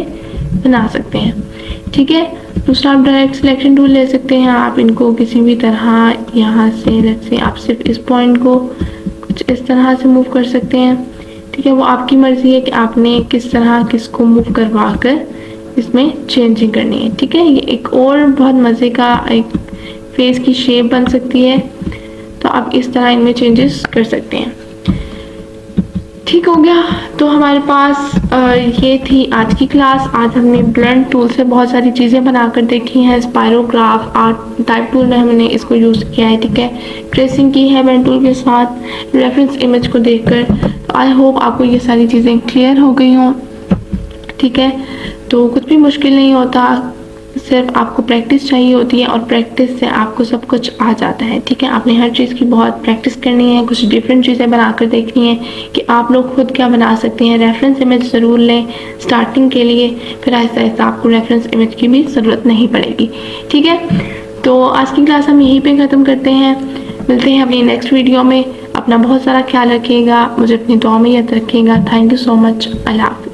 बना सकते हैं। ठीक है, दूसरा आप डायरेक्ट सिलेक्शन टूल ले सकते हैं, आप इनको किसी भी तरह यहाँ से लेट्स से आप सिर्फ इस पॉइंट को कुछ इस तरह से मूव कर सकते हैं। ठीक है, वो आपकी मर्जी है कि आपने किस तरह किसको मूव करवा कर इसमें चेंजिंग करनी है। ठीक है, ये एक और बहुत मज़े का एक फेस की शेप बन सकती है, तो आप इस तरह इनमें चेंजेस कर सकते हैं। ठीक हो गया, तो हमारे पास ये थी आज की क्लास। आज हमने ब्लेंड टूल से बहुत सारी चीज़ें बनाकर देखी हैं। स्पायरोग्राफ आर्ट टाइप टूल में हमने इसको यूज़ किया है। ठीक है, ट्रेसिंग की है पेन टूल के साथ रेफरेंस इमेज को देखकर। तो आई होप आपको ये सारी चीज़ें क्लियर हो गई हों। ठीक है, तो कुछ भी मुश्किल नहीं होता, सिर्फ आपको प्रैक्टिस चाहिए होती है और प्रैक्टिस से आपको सब कुछ आ जाता है। ठीक है, आपने हर चीज़ की बहुत प्रैक्टिस करनी है, कुछ डिफरेंट चीज़ें बनाकर देखनी है कि आप लोग खुद क्या बना सकते हैं। रेफरेंस इमेज ज़रूर लें स्टार्टिंग के लिए, फिर आहिस्ता आहिस्ता आपको रेफरेंस इमेज की भी ज़रूरत नहीं पड़ेगी। ठीक है, तो आज की क्लास हम यहीं पे ख़त्म करते हैं, मिलते हैं अपनी नेक्स्ट वीडियो में। अपना बहुत सारा ख्याल रखिएगा, मुझे अपनी दुआ में याद रखिएगा। थैंक यू सो मच, अल्लाह हाफ़िज़।